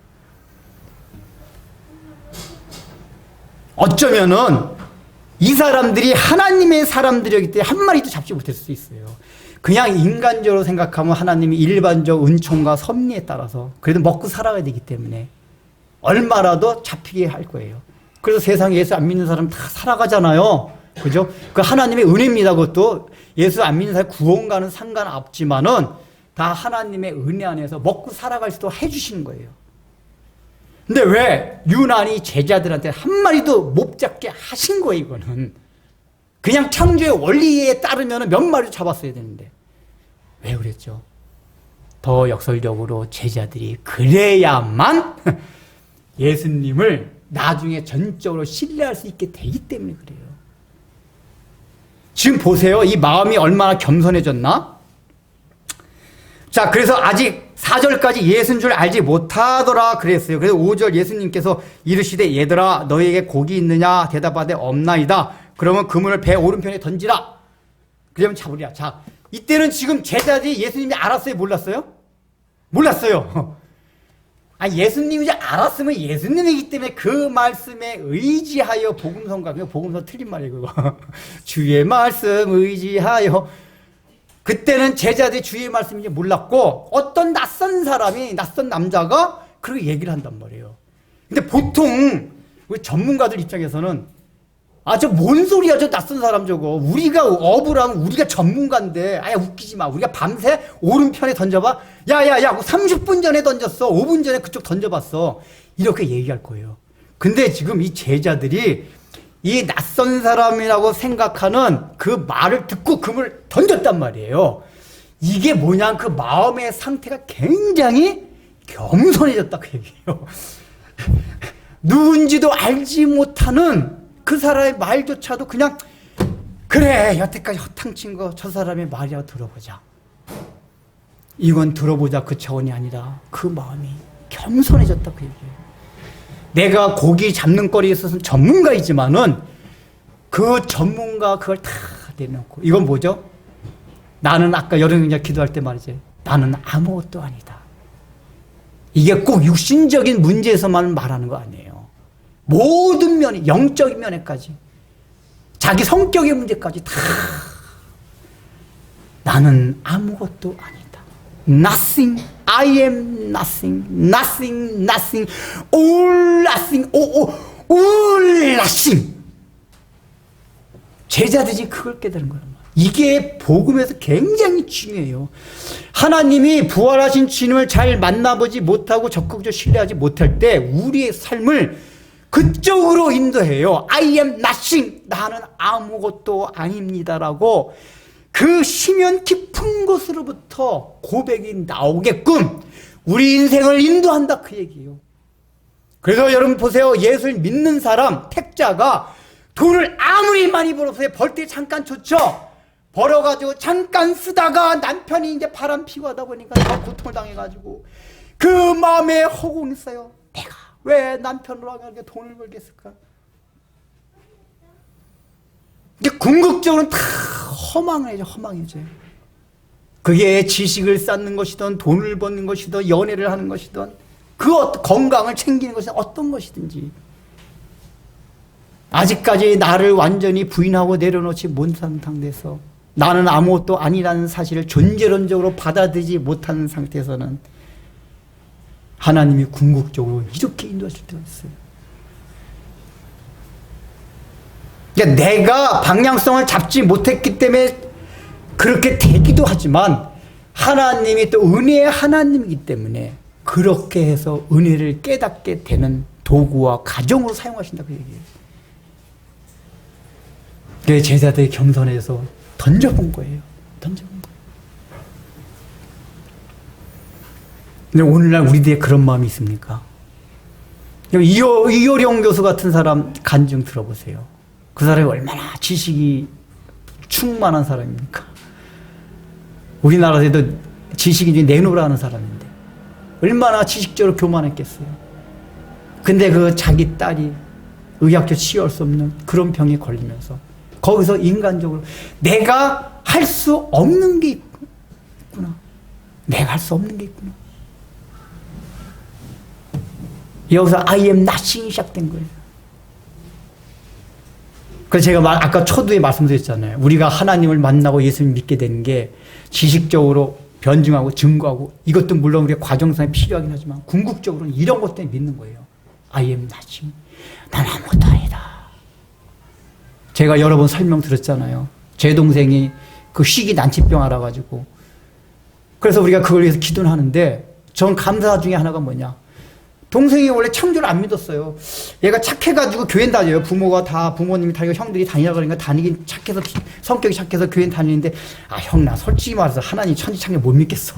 Speaker 1: 어쩌면은 이 사람들이 하나님의 사람들이기 때문에 한 마리도 잡지 못했을 수 있어요. 그냥 인간적으로 생각하면 하나님이 일반적 은총과 섭리에 따라서 그래도 먹고 살아가야 되기 때문에 얼마라도 잡히게 할 거예요. 그래서 세상에 예수 안 믿는 사람 다 살아가잖아요. 그죠? 그 하나님의 은혜입니다. 그것도 예수 안 믿는 사람 구원과는 상관없지만은 다 하나님의 은혜 안에서 먹고 살아갈 수도 해주시는 거예요. 근데 왜 유난히 제자들한테 한 마리도 못 잡게 하신 거예요, 이거는. 그냥 창조의 원리에 따르면 몇 마리도 잡았어야 되는데. 왜 그랬죠? 더 역설적으로 제자들이 그래야만 예수님을 나중에 전적으로 신뢰할 수 있게 되기 때문에 그래요. 지금 보세요. 이 마음이 얼마나 겸손해졌나? 자, 그래서 아직 4절까지 예수인 줄 알지 못하더라 그랬어요. 그래서 5절 예수님께서 이르시되 얘들아 너희에게 고기 있느냐 대답하되 없나이다. 그러면 그물을 배 오른편에 던지라. 그러면 잡으리라. 자, 이때는 지금 제자들이 예수님이 알았어요? 몰랐어요? 몰랐어요. 예수님이 이제 알았으면 예수님이기 때문에 그 말씀에 의지하여 복음서인가? 복음서 틀린 말이에요, 그거. 주의 말씀 의지하여. 그때는 제자들이 주의 말씀인지 몰랐고 어떤 낯선 사람이 낯선 남자가 그렇게 얘기를 한단 말이에요. 근데 보통 우리 전문가들 입장에서는 저 뭔 소리야, 저 낯선 사람 저거. 우리가 어부랑 우리가 전문가인데. 아야, 웃기지 마. 우리가 밤새 오른편에 던져봐. 야, 30분 전에 던졌어. 5분 전에 그쪽 던져봤어. 이렇게 얘기할 거예요. 근데 지금 이 제자들이 이 낯선 사람이라고 생각하는 그 말을 듣고 금을 던졌단 말이에요. 이게 뭐냐, 그 마음의 상태가 굉장히 겸손해졌다, 그 얘기예요. 누군지도 알지 못하는 그 사람의 말조차도 그냥, 그래, 여태까지 허탕친 거 저 사람의 말이라고 들어보자. 이건 들어보자 그 차원이 아니라 그 마음이 겸손해졌다, 그 얘기예요. 내가 고기 잡는 거리에 있어서는 전문가이지만은 그 전문가 그걸 다 내놓고, 이건 뭐죠? 나는 아까 여름경자 기도할 때 말이지, 나는 아무것도 아니다. 이게 꼭 육신적인 문제에서만 말하는 거 아니에요. 모든 면이, 영적인 면에까지, 자기 성격의 문제까지 다 나는 아무것도 아니다. Nothing, I am nothing, nothing, nothing, all nothing, all nothing. 제자들이 그걸 깨달은 거예요. 이게 복음에서 굉장히 중요해요. 하나님이 부활하신 주님을 잘 만나보지 못하고 적극적으로 신뢰하지 못할 때 우리의 삶을 그쪽으로 인도해요. I am nothing. 나는 아무것도 아닙니다라고 그 심연 깊은 곳으로부터 고백이 나오게끔 우리 인생을 인도한다, 그 얘기예요. 그래서 여러분 보세요. 예수를 믿는 사람, 택자가 돈을 아무리 많이 벌었어요. 벌 때 잠깐 좋죠. 벌어가지고 잠깐 쓰다가 남편이 이제 바람 피고 하다 보니까 더 고통을 당해가지고 그 마음에 허공이 있어요. 내가 왜 남편으로 이렇게 돈을 벌겠을까? 이제 궁극적으로는 다 허망해져요. 그게 지식을 쌓는 것이든 돈을 버는 것이든 연애를 하는 것이든 그 건강을 챙기는 것이든 어떤 것이든지 아직까지 나를 완전히 부인하고 내려놓지 못한 상태에서 나는 아무것도 아니라는 사실을 존재론적으로 받아들이지 못하는 상태에서는 하나님이 궁극적으로 이렇게 인도하실 때가 있어요. 그러니까 내가 방향성을 잡지 못했기 때문에 그렇게 되기도 하지만 하나님이 또 은혜의 하나님이기 때문에 그렇게 해서 은혜를 깨닫게 되는 도구와 가정으로 사용하신다, 그 얘기예요. 그래서 제자들이 겸손해서 던져본 거예요. 근데 오늘날 우리들의 그런 마음이 있습니까? 이효령 교수 같은 사람 간증 들어보세요. 그 사람이 얼마나 지식이 충만한 사람입니까? 우리나라에도 지식이 이제 내놓으라는 사람인데 얼마나 지식적으로 교만했겠어요. 근데 그 자기 딸이 의학적 치유할 수 없는 그런 병에 걸리면서 거기서 인간적으로 내가 할 수 없는 게 있구나. 내가 할 수 없는 게 있구나. 여기서 I am nothing이 시작된 거예요. 그래서 제가 아까 초두에 말씀드렸잖아요. 우리가 하나님을 만나고 예수님을 믿게 되는 게 지식적으로 변증하고 증거하고 이것도 물론 우리가 과정상에 필요하긴 하지만 궁극적으로는 이런 것 때문에 믿는 거예요. I am nothing. 난 아무것도 아니다. 제가 여러 번 설명드렸잖아요. 제 동생이 그 희귀 난치병 알아가지고 그래서 우리가 그걸 위해서 기도를 하는데 전 감사 중에 하나가 뭐냐. 동생이 원래 창조를 안 믿었어요. 얘가 착해가지고 교회 다녀요. 부모가 다 부모님이 다니고 형들이 다니라 그러니까 다니긴 착해서 성격이 착해서 교회 다니는데 형 나 솔직히 말해서 하나님 천지창조 못 믿겠어.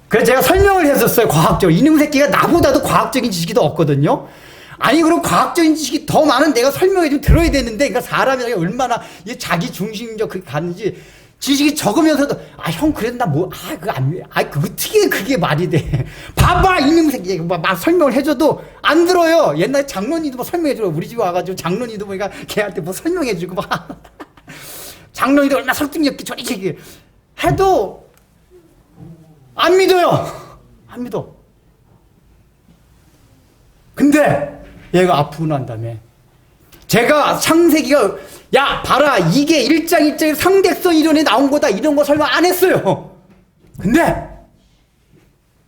Speaker 1: 그래서 제가 설명을 했었어요. 과학적으로. 이놈 새끼가 나보다도 과학적인 지식이 더 없거든요. 아니 그럼 과학적인 지식이 더 많은 내가 설명해 좀 들어야 되는데 그러니까 사람이 얼마나 자기 중심적 그게 가는지 지식이 적으면서도 형 그래도 나 뭐 그거 안 어떻게 그게 말이 돼. 봐봐 이놈 새끼 막 설명을 해줘도 안 들어요. 옛날에 장로님도 뭐 설명해줘. 우리 집에 와가지고 장로님도 뭐 걔한테 뭐 설명해주고 막 장로님도 얼마나 설득력 있게 저렇게 해도 안 믿어요. 안 믿어. 근데 얘가 아프고 난 다음에 제가 창세기가 야 봐라 이게 1장 1장에 상대성 이론에 나온 거다 이런 거 설명 안 했어요. 근데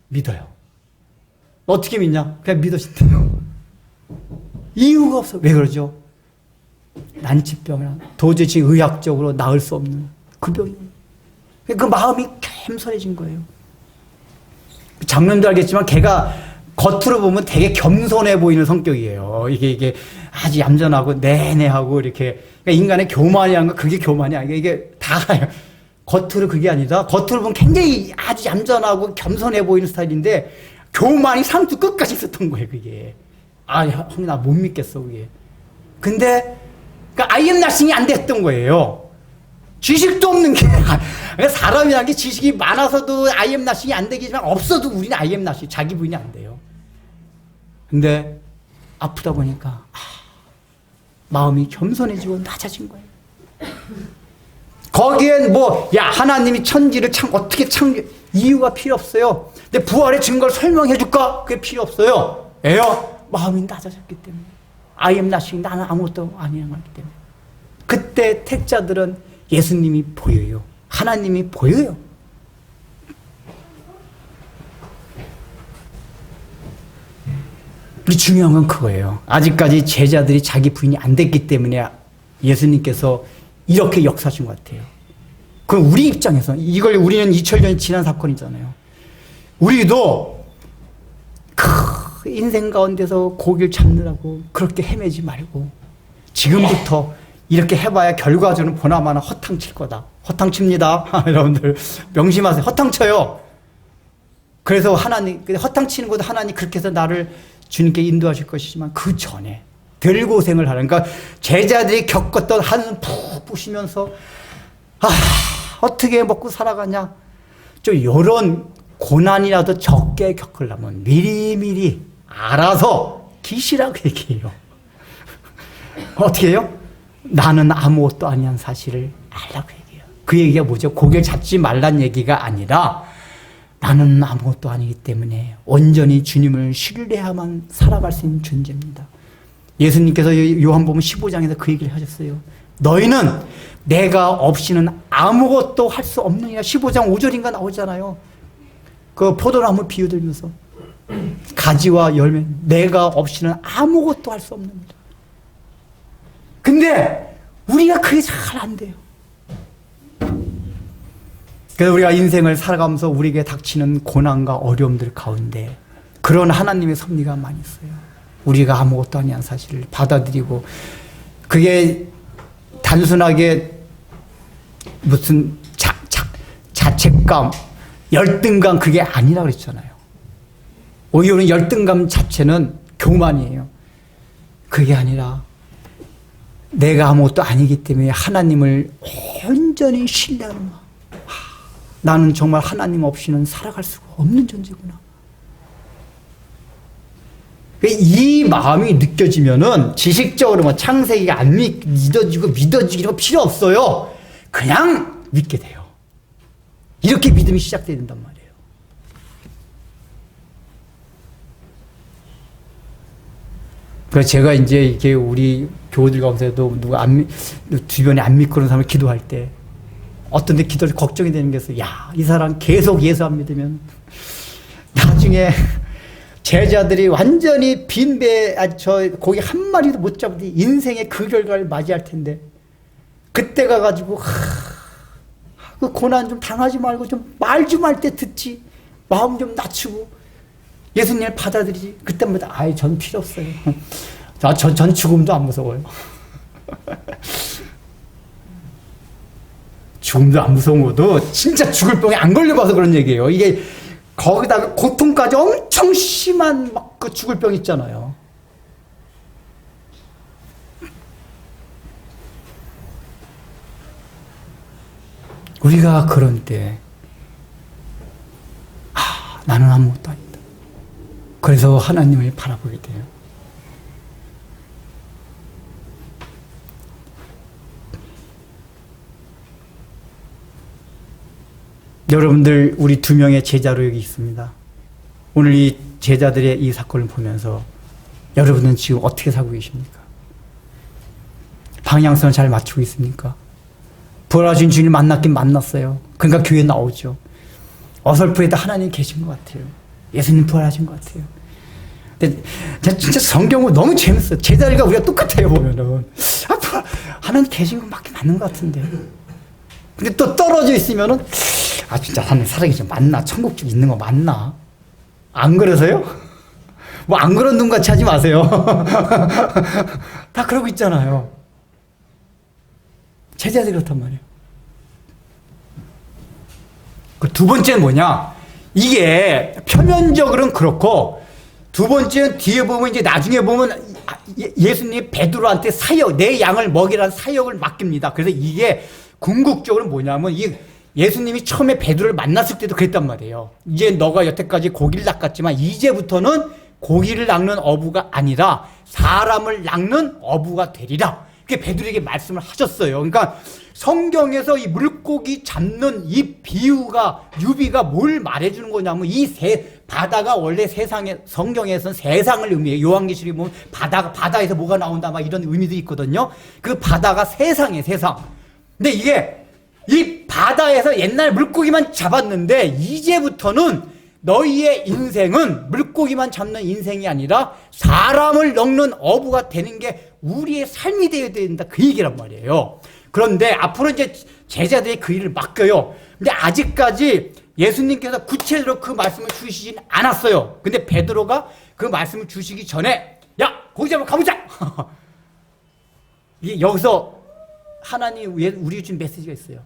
Speaker 1: 믿어요. 어떻게 믿냐? 그냥 믿어진대요. 이유가 없어. 왜 그러죠? 난치병이라 도저히 의학적으로 나을 수 없는 그 병이에요. 그 마음이 겸손해진 거예요. 장로님도 알겠지만 걔가 겉으로 보면 되게 겸손해 보이는 성격이에요. 이게 아주 얌전하고 내내하고 이렇게. 그러니까 인간의 교만이라는 건 그게 교만이 아니에요. 이게 다 겉으로 그게 아니다. 겉으로 보면 굉장히 아주 얌전하고 겸손해 보이는 스타일인데 교만이 상투 끝까지 있었던 거예요. 그게. 형님 나 못 믿겠어 그게. 근데 그러니까 I am nothing이 안 됐던 거예요. 지식도 없는 게 그러니까 사람이라는 게 지식이 많아서도 I am nothing이 안 되겠지만 없어도 우리는 I am nothing 자기 부인이 안 돼요. 근데 아프다 보니까 마음이 겸손해지고 낮아진 거예요. 거기엔 하나님이 천지를 어떻게 이유가 필요 없어요. 근데 부활의 증거를 설명해 줄까? 그게 필요 없어요. 왜요? 마음이 낮아졌기 때문에. I am nothing, 나는 아무것도 아니라는 거기 때문에. 그때 택자들은 예수님이 보여요. 하나님이 보여요. 중요한 건 그거예요. 아직까지 제자들이 자기 부인이 안 됐기 때문에 예수님께서 이렇게 역사하신 것 같아요. 그럼 우리 입장에서 이걸 우리는 2000년이 지난 사건이잖아요. 우리도 인생 가운데서 고기를 잡느라고 그렇게 헤매지 말고 지금부터 이렇게 해봐야 결과적으로 보나마나 허탕칠 거다. 허탕칩니다. 여러분들 명심하세요. 허탕쳐요. 그래서 허탕치는 것도 하나님 그렇게 해서 나를 주님께 인도하실 것이지만 그 전에 덜 고생을 하는, 그러니까 제자들이 겪었던 한숨 푹 pu시면서 어떻게 먹고 살아가냐, 좀 이런 고난이라도 적게 겪으려면 미리미리 알아서 기시라고 얘기해요. 어떻게 해요? 나는 아무것도 아니한 사실을 알라고 얘기해요. 그 얘기가 뭐죠? 고개를 잡지 말란 얘기가 아니라 나는 아무것도 아니기 때문에 온전히 주님을 신뢰해야만 살아갈 수 있는 존재입니다. 예수님께서 요한복음 15장에서 그 얘기를 하셨어요. 너희는 내가 없이는 아무것도 할 수 없느니라. 15장 5절인가 나오잖아요. 그 포도나무 비유 들면서 가지와 열매, 내가 없이는 아무것도 할 수 없습니다. 근데 우리가 그게 잘 안 돼요. 그래서 우리가 인생을 살아가면서 우리에게 닥치는 고난과 어려움들 가운데 그런 하나님의 섭리가 많이 있어요. 우리가 아무것도 아니한 사실을 받아들이고, 그게 단순하게 무슨 자책감, 열등감 그게 아니라 그랬잖아요. 오히려 열등감 자체는 교만이에요. 그게 아니라 내가 아무것도 아니기 때문에 하나님을 온전히 신뢰하는 마음. 나는 정말 하나님 없이는 살아갈 수가 없는 존재구나. 이 마음이 느껴지면은 지식적으로 창세기가 안 믿어지고 믿어지기가 필요 없어요. 그냥 믿게 돼요. 이렇게 믿음이 시작돼야 된단 말이에요. 그래서 제가 이제 이게 우리 교우들 가운데도 누가 주변에 안 믿고 그런 사람을 기도할 때 어떤 데 기도를 걱정이 되는 게 있어요. 이 사람 계속 예수 안 믿으면 나중에 제자들이 완전히 빈배, 고기 한 마리도 못 잡으니 인생의 그 결과를 맞이할 텐데, 그때 가가지고 그 고난 좀 당하지 말고 좀 말 좀 할 때 듣지, 마음 좀 낮추고 예수님을 받아들이지. 그때마다 전 필요 없어요. 전 죽음도 안 무서워요. 죽음도 안 무서운 것도 진짜 죽을 병에 안 걸려봐서 그런 얘기예요. 이게 거기다가 고통까지 엄청 심한 그 죽을 병 있잖아요. 우리가 그런 때 나는 아무것도 아니다. 그래서 하나님을 바라보게 돼요. 여러분들, 우리 2명의 제자로 여기 있습니다. 오늘 이 제자들의 이 사건을 보면서 여러분은 지금 어떻게 살고 계십니까? 방향성을 잘 맞추고 있습니까? 부활하신 주님 만났긴 만났어요. 그러니까 교회 나오죠. 어설프에도 하나님 계신 것 같아요. 예수님 부활하신 것 같아요. 근데 진짜 성경은 너무 재밌어요. 제자들과 우리가 똑같아요, 보면은. 하나님 계신 건 맞긴 맞는 것 같은데. 근데 또 떨어져 있으면은, 진짜 하나님 살아계신 거 맞나? 천국 쪽 있는 거 맞나? 안 그래서요? 뭐 안 그런 눈 같이 하지 마세요. 다 그러고 있잖아요. 제자들이 그렇단 말이에요. 그 두 번째는 뭐냐? 이게 표면적으로는 그렇고, 두 번째는 뒤에 보면 이제 나중에 보면 예수님이 베드로한테 사역, 내 양을 먹이라는 사역을 맡깁니다. 그래서 이게 궁극적으로 뭐냐면 이 예수님이 처음에 베드로를 만났을 때도 그랬단 말이에요. 이제 너가 여태까지 고기를 낚았지만 이제부터는 고기를 낚는 어부가 아니라 사람을 낚는 어부가 되리라. 그게 베드로에게 말씀을 하셨어요. 그러니까 성경에서 이 물고기 잡는 이 비유가, 유비가 뭘 말해주는 거냐면 바다가 원래 세상에, 성경에서는 세상을 의미해요. 요한계시록에 보면 바다에서 뭐가 나온다 막 이런 의미도 있거든요. 그 바다가 세상이에요, 세상. 근데 이게 이 바다에서 옛날 물고기만 잡았는데 이제부터는 너희의 인생은 물고기만 잡는 인생이 아니라 사람을 낚는 어부가 되는 게 우리의 삶이 되어야 된다. 그 얘기란 말이에요. 그런데 앞으로 이제 제자들이 그 일을 맡겨요. 근데 아직까지 예수님께서 구체적으로 그 말씀을 주시진 않았어요. 근데 베드로가 그 말씀을 주시기 전에 야, 고기 잡으러 가보자. 이게 여기서 하나님 우리에게 준 메시지가 있어요.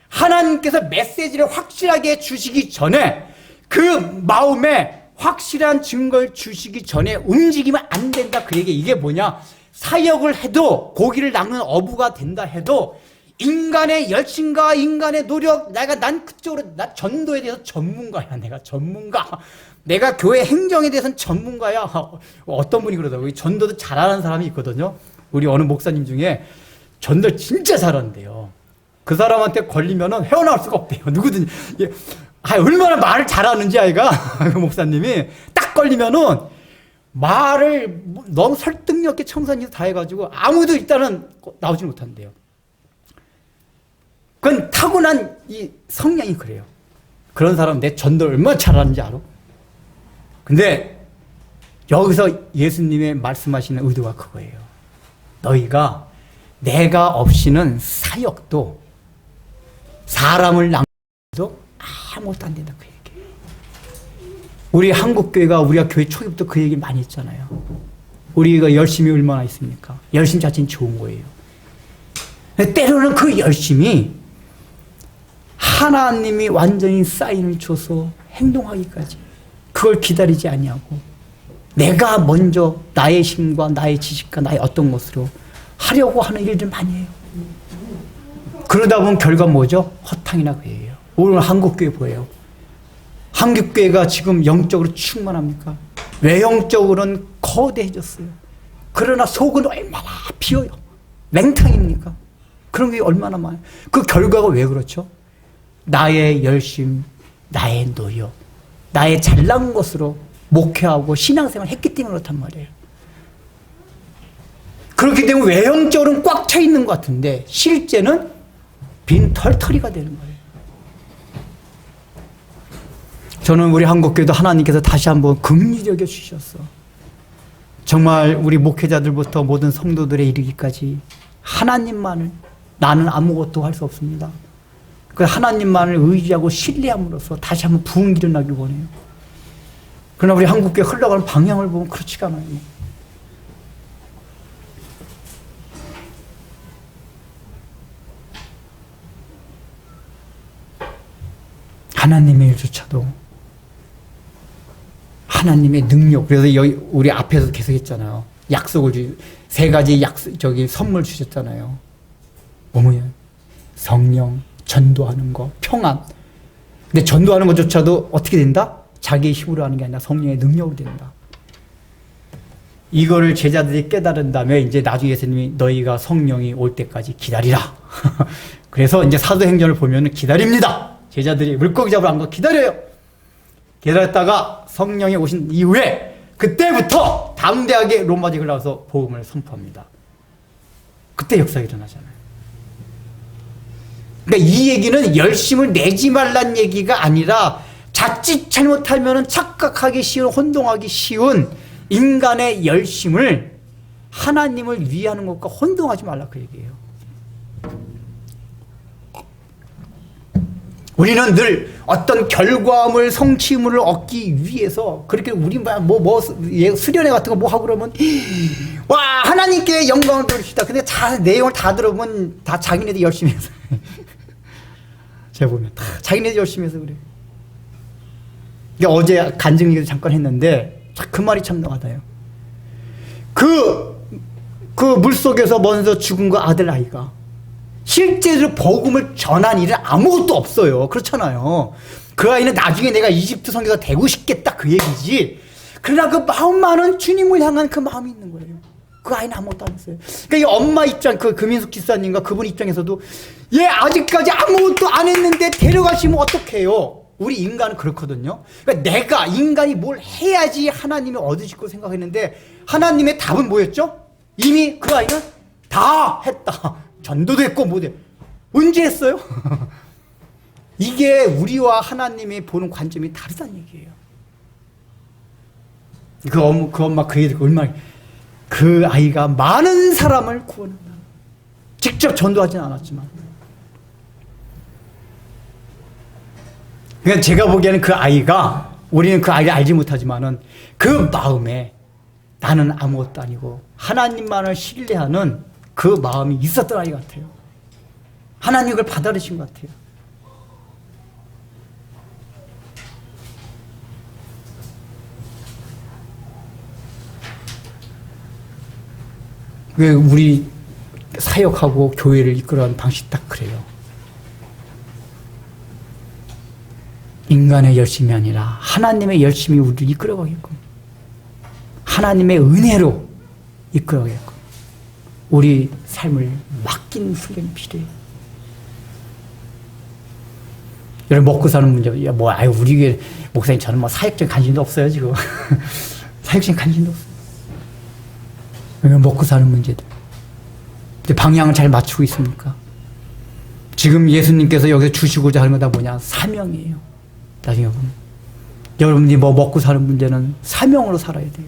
Speaker 1: 하나님께서 메시지를 확실하게 주시기 전에 그 마음에 확실한 증거를 주시기 전에 움직이면 안 된다. 그 얘기. 이게 뭐냐? 사역을 해도 고기를 낚는 어부가 된다 해도 인간의 열심과 인간의 노력, 난 그쪽으로, 나 전도에 대해서 전문가야. 내가 전문가. 내가 교회 행정에 대해서는 전문가야. 어떤 분이 그러더라고요. 전도도 잘하는 사람이 있거든요. 우리 어느 목사님 중에 전도를 진짜 잘하는데요. 그 사람한테 걸리면은 헤어나올 수가 없대요. 누구든지. 얼마나 말을 잘하는지 아이가. 그 목사님이 딱 걸리면은 말을 너무 설득력 있게 청산해서 다 해가지고 아무도 일단은 나오지 못한대요. 그건 타고난 이 성향이 그래요. 그런 사람 내 전도를 얼마나 잘하는지 알아? 근데 여기서 예수님의 말씀하시는 의도가 그거예요. 너희가 내가 없이는 사역도 사람을 낚는 아무것도 안 된다. 그 얘기예요. 우리 한국교회가 우리가 교회 초기부터 그 얘기 많이 했잖아요. 우리가 열심히 얼마나 있습니까? 열심 자체는 좋은 거예요. 때로는 그 열심이 하나님이 완전히 사인을 줘서 행동하기까지 그걸 기다리지 아니하고 내가 먼저 나의 힘과 나의 지식과 나의 어떤 것으로 하려고 하는 일들 많이 해요. 그러다 보면 결과 뭐죠? 허탕이나 그예요. 오늘 한국교회 보여요. 한국교회가 지금 영적으로 충만합니까? 외형적으로는 거대해졌어요. 그러나 속은 얼마나 비어요. 맹탕입니까? 그런 게 얼마나 많아요. 그 결과가 왜 그렇죠? 나의 열심, 나의 노력, 나의 잘난 것으로 목회하고 신앙생활을 했기 때문에 그렇단 말이에요. 그렇기 때문에 외형적으로는 꽉 차 있는 것 같은데 실제는 빈 털터리가 되는 거예요. 저는 우리 한국교회도 하나님께서 다시 한번 긍휼히 여겨 주셨어. 정말 우리 목회자들부터 모든 성도들에 이르기까지 하나님만을, 나는 아무것도 할 수 없습니다. 그 하나님만을 의지하고 신뢰함으로써 다시 한번 부흥이 일어나길 원해요. 그러나 우리 한국교회 흘러가는 방향을 보면 그렇지가 않아요. 하나님의 일조차도 하나님의 능력. 그래서 여기 우리 앞에서 계속 했잖아요. 약속을 세 가지 선물 주셨잖아요. 뭐냐? 성령, 전도하는 거, 평안. 근데 전도하는 것조차도 어떻게 된다? 자기의 힘으로 하는 게 아니라 성령의 능력으로 된다. 이거를 제자들이 깨달은 다음에 이제 나중에 예수님이 너희가 성령이 올 때까지 기다리라. 그래서 이제 사도행전을 보면은 기다립니다. 제자들이 물고기 잡으러 간 거 기다려요. 기다렸다가 성령이 오신 이후에 그때부터 담대하게 로마 지역을 나와서 복음을 선포합니다. 그때 역사가 일어나잖아요. 그러니까 이 얘기는 열심을 내지 말란 얘기가 아니라 자칫 잘못하면 착각하기 쉬운, 혼동하기 쉬운 인간의 열심을 하나님을 위하는 것과 혼동하지 말라 그 얘기예요. 우리는 늘 어떤 결과물, 성취물을 얻기 위해서 그렇게 우리 수련회 같은 거 뭐 하고 그러면 와 하나님께 영광을 돌립시다. 근데 내용을 다 들어보면 다 자기네들 열심히 해서 제가 보면 다 자기네들 열심히 해서 그래. 어제 간증 얘기도 잠깐 했는데 그 말이 참 나와요. 그 물속에서 먼저 죽은 그 아들 아이가 실제로 복음을 전한 일은 아무것도 없어요. 그렇잖아요. 그 아이는 나중에 내가 이집트 선교사 되고 싶겠다 그 얘기지. 그러나 그 마음만은 주님을 향한 그 마음이 있는 거예요. 그 아이는 아무것도 안 했어요. 그러니까 이 엄마 입장, 그 금인숙 집사님과 그분 입장에서도 얘 아직까지 아무것도 안 했는데 데려가시면 어떡해요? 우리 인간은 그렇거든요. 그러니까 인간이 뭘 해야지 하나님이 얻으실 거 생각했는데 하나님의 답은 뭐였죠? 이미 그 아이는 다 했다. 전도도 했고 뭐돼. 언제 했어요? 이게 우리와 하나님이 보는 관점이 다르다는 얘기예요. 그 엄마 그 얘기 얼마나 그 아이가 많은 사람을 구원한다. 직접 전도하지는 않았지만. 그러니까 제가 보기에는 그 아이가 우리는 그 아이를 알지 못하지만은 그 마음에 나는 아무것도 아니고 하나님만을 신뢰하는 그 마음이 있었던 아이 같아요. 하나님 그걸 받아들이신 것 같아요. 왜 우리 사역하고 교회를 이끌어가는 방식이 딱 그래요. 인간의 열심이 아니라 하나님의 열심이 우리를 이끌어가게끔 하나님의 은혜로 이끌어가게끔 우리 삶을 맡긴 훈련이 필요해요. 여러분 먹고 사는 문제, 우리 목사님 저는 사역적인 관심도 없어요 지금. 사역적인 관심도 없어요. 먹고 사는 문제들. 방향을 잘 맞추고 있습니까? 지금 예수님께서 여기서 주시고자 하는 건 다 뭐냐? 사명이에요. 나중에 보면. 여러분이 먹고 사는 문제는 사명으로 살아야 돼요.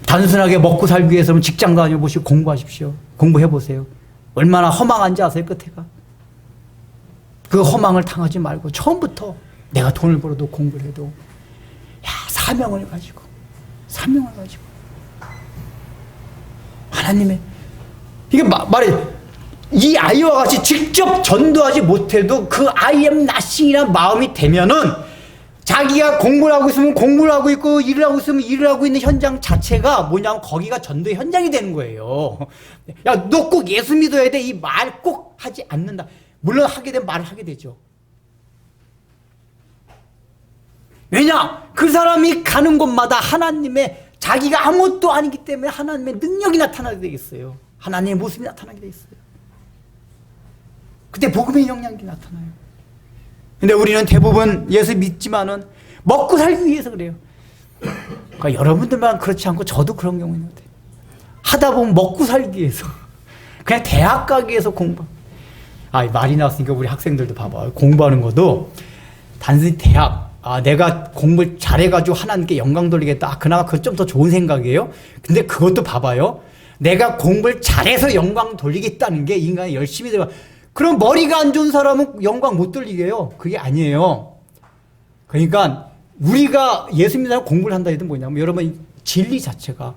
Speaker 1: 단순하게 먹고 살기 위해서는 직장 다녀보시고 공부하십시오. 공부해보세요. 얼마나 허망한지 아세요, 끝에가? 그 허망을 당하지 말고 처음부터 내가 돈을 벌어도 공부를 해도 사명을 가지고 하나님의 이게 이 아이와 같이 직접 전도하지 못해도 그 I am nothing이라는 마음이 되면은 자기가 공부를 하고 있으면 공부를 하고 있고 일을 하고 있으면 일을 하고 있는 현장 자체가 뭐냐면 거기가 전도의 현장이 되는 거예요. 야, 너 꼭 예수 믿어야 돼. 이 말 꼭 하지 않는다. 물론 하게 되면 말을 하게 되죠. 왜냐? 그 사람이 가는 곳마다 하나님의 자기가 아무것도 아니기 때문에 하나님의 능력이 나타나게 되겠어요. 하나님의 모습이 나타나게 되겠어요. 그때 복음의 영향이 나타나요. 근데 우리는 대부분 예수 믿지만은 먹고 살기 위해서 그래요. 그러니까 여러분들만 그렇지 않고 저도 그런 경우 있는데 하다 보면 먹고 살기 위해서 그냥 대학 가기 위해서 공부. 말이 나왔으니까 우리 학생들도 봐봐. 공부하는 것도 단순히 대학. 내가 공부를 잘해가지고 하나님께 영광 돌리겠다. 그나마 그건 좀 더 좋은 생각이에요. 근데 그것도 봐봐요. 내가 공부를 잘해서 영광 돌리겠다는 게 인간이 열심히 들어가. 그럼 머리가 안 좋은 사람은 영광 못 돌리게 해요. 그게 아니에요. 그러니까 우리가 예수 믿는 사람 공부를 한다 해도 뭐냐면 여러분 진리 자체가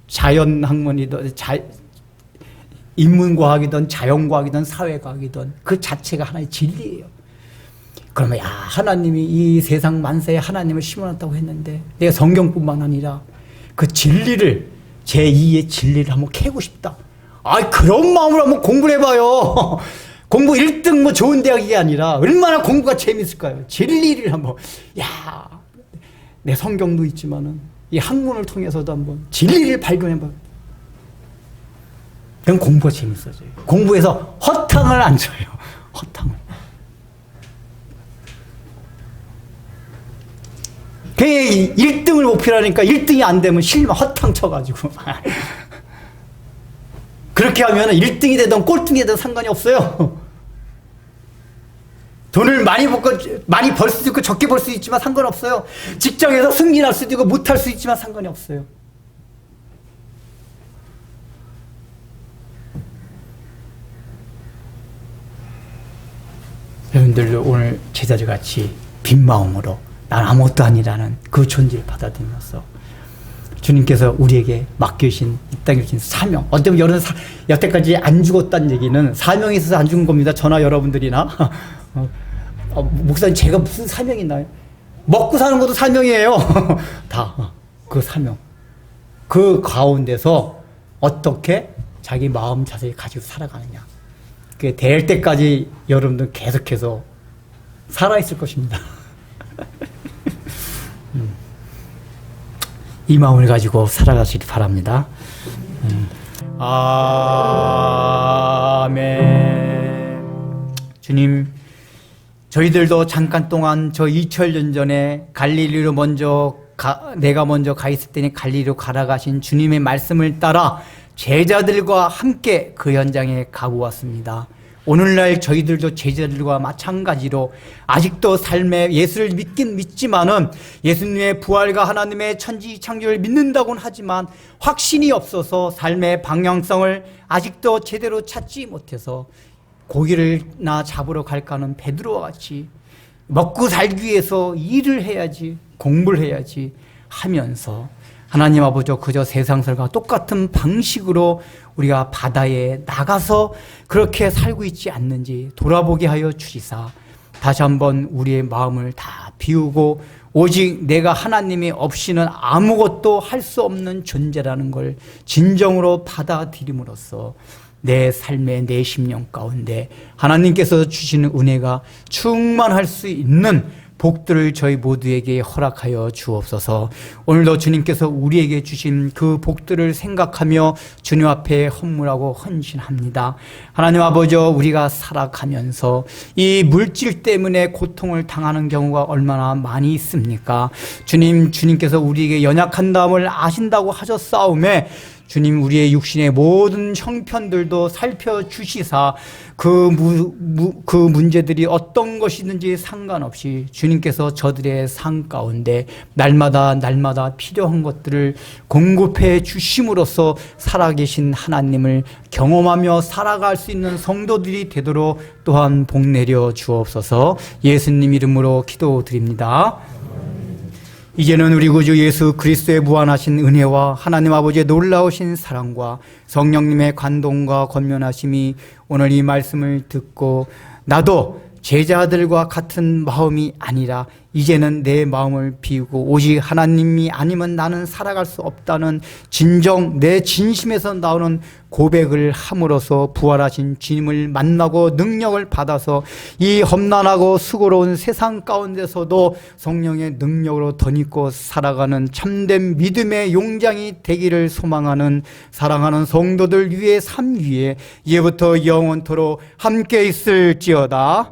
Speaker 1: 자연학문이든 인문과학이든 자연과학이든 사회과학이든 그 자체가 하나의 진리예요. 그러면 하나님이 이 세상 만세에 하나님을 심어놨다고 했는데 내가 성경뿐만 아니라 그 진리를 제2의 진리를 한번 캐고 싶다. 그런 마음으로 한번 공부를 해봐요. 공부 1등 좋은 대학이 아니라 얼마나 공부가 재밌을까요? 진리를 한번 내 성경도 있지만은 이 학문을 통해서도 한번 진리를 발견해봐요. 그럼 공부가 재밌어져요. 공부해서 허탕을 안 쳐요. 허탕을. 그 1등을 목표로 하니까 1등이 안 되면 실만 허탕 쳐가지고 그렇게 하면 1등이 되든 꼴등이 되든 상관이 없어요. 돈을 많이 벌 수도 있고 적게 벌 수도 있지만 상관없어요. 직장에서 승진할 수도 있고 못할 수 있지만 상관이 없어요. 여러분들도 오늘 제자들 같이 빈 마음으로 난 아무것도 아니라는 그 존재를 받아들이면서 주님께서 우리에게 맡겨주신 이 땅에 주신 사명, 어쩌면 여태까지 안 죽었다는 얘기는 사명이 있어서 안 죽은 겁니다. 저나 여러분들이나 목사님 제가 무슨 사명이 있나요? 먹고 사는 것도 사명이에요. 다 그 사명, 그 가운데서 어떻게 자기 마음 자세히 가지고 살아가느냐, 그게 될 때까지 여러분들 계속해서 살아있을 것입니다. 이 마음을 가지고 살아가시기 바랍니다. 아멘. 주님, 저희들도 잠깐 동안 저 2000년 전에 갈릴리로 내가 먼저 가 있을 때니 갈릴리로 가라가신 주님의 말씀을 따라 제자들과 함께 그 현장에 가고 왔습니다. 오늘날 저희들도 제자들과 마찬가지로 아직도 삶에 예수를 믿긴 믿지만은 예수님의 부활과 하나님의 천지창조를 믿는다고는 하지만 확신이 없어서 삶의 방향성을 아직도 제대로 찾지 못해서 고기를나 잡으러 갈까는 베드로와 같이 먹고 살기 위해서 일을 해야지, 공부를 해야지 하면서 하나님 아버지, 그저 세상살과 똑같은 방식으로 우리가 바다에 나가서 그렇게 살고 있지 않는지 돌아보게 하여 주시사 다시 한번 우리의 마음을 다 비우고 오직 내가 하나님이 없이는 아무것도 할 수 없는 존재라는 걸 진정으로 받아들임으로써 내 삶의 내 심령 가운데 하나님께서 주시는 은혜가 충만할 수 있는 복들을 저희 모두에게 허락하여 주옵소서. 오늘도 주님께서 우리에게 주신 그 복들을 생각하며 주님 앞에 헌물하고 헌신합니다. 하나님 아버지, 우리가 살아가면서 이 물질 때문에 고통을 당하는 경우가 얼마나 많이 있습니까? 주님께서 우리에게 연약한 다음을 아신다고 하셨사오매 주님, 우리의 육신의 모든 형편들도 살펴주시사 그 문제들이 어떤 것이든지 상관없이 주님께서 저들의 삶 가운데 날마다 필요한 것들을 공급해 주심으로써 살아계신 하나님을 경험하며 살아갈 수 있는 성도들이 되도록 또한 복 내려 주옵소서. 예수님 이름으로 기도드립니다. 이제는 우리 구주 예수 그리스도의 무한하신 은혜와 하나님 아버지의 놀라우신 사랑과 성령님의 관동과 권면하심이 오늘 이 말씀을 듣고 나도 제자들과 같은 마음이 아니라 이제는 내 마음을 비우고 오직 하나님이 아니면 나는 살아갈 수 없다는 진정 내 진심에서 나오는 고백을 함으로써 부활하신 주님을 만나고 능력을 받아서 이 험난하고 수고로운 세상 가운데서도 성령의 능력으로 덧입고 살아가는 참된 믿음의 용장이 되기를 소망하는 사랑하는 성도들 위의 삶 위에 이제부터 영원토록 함께 있을지어다.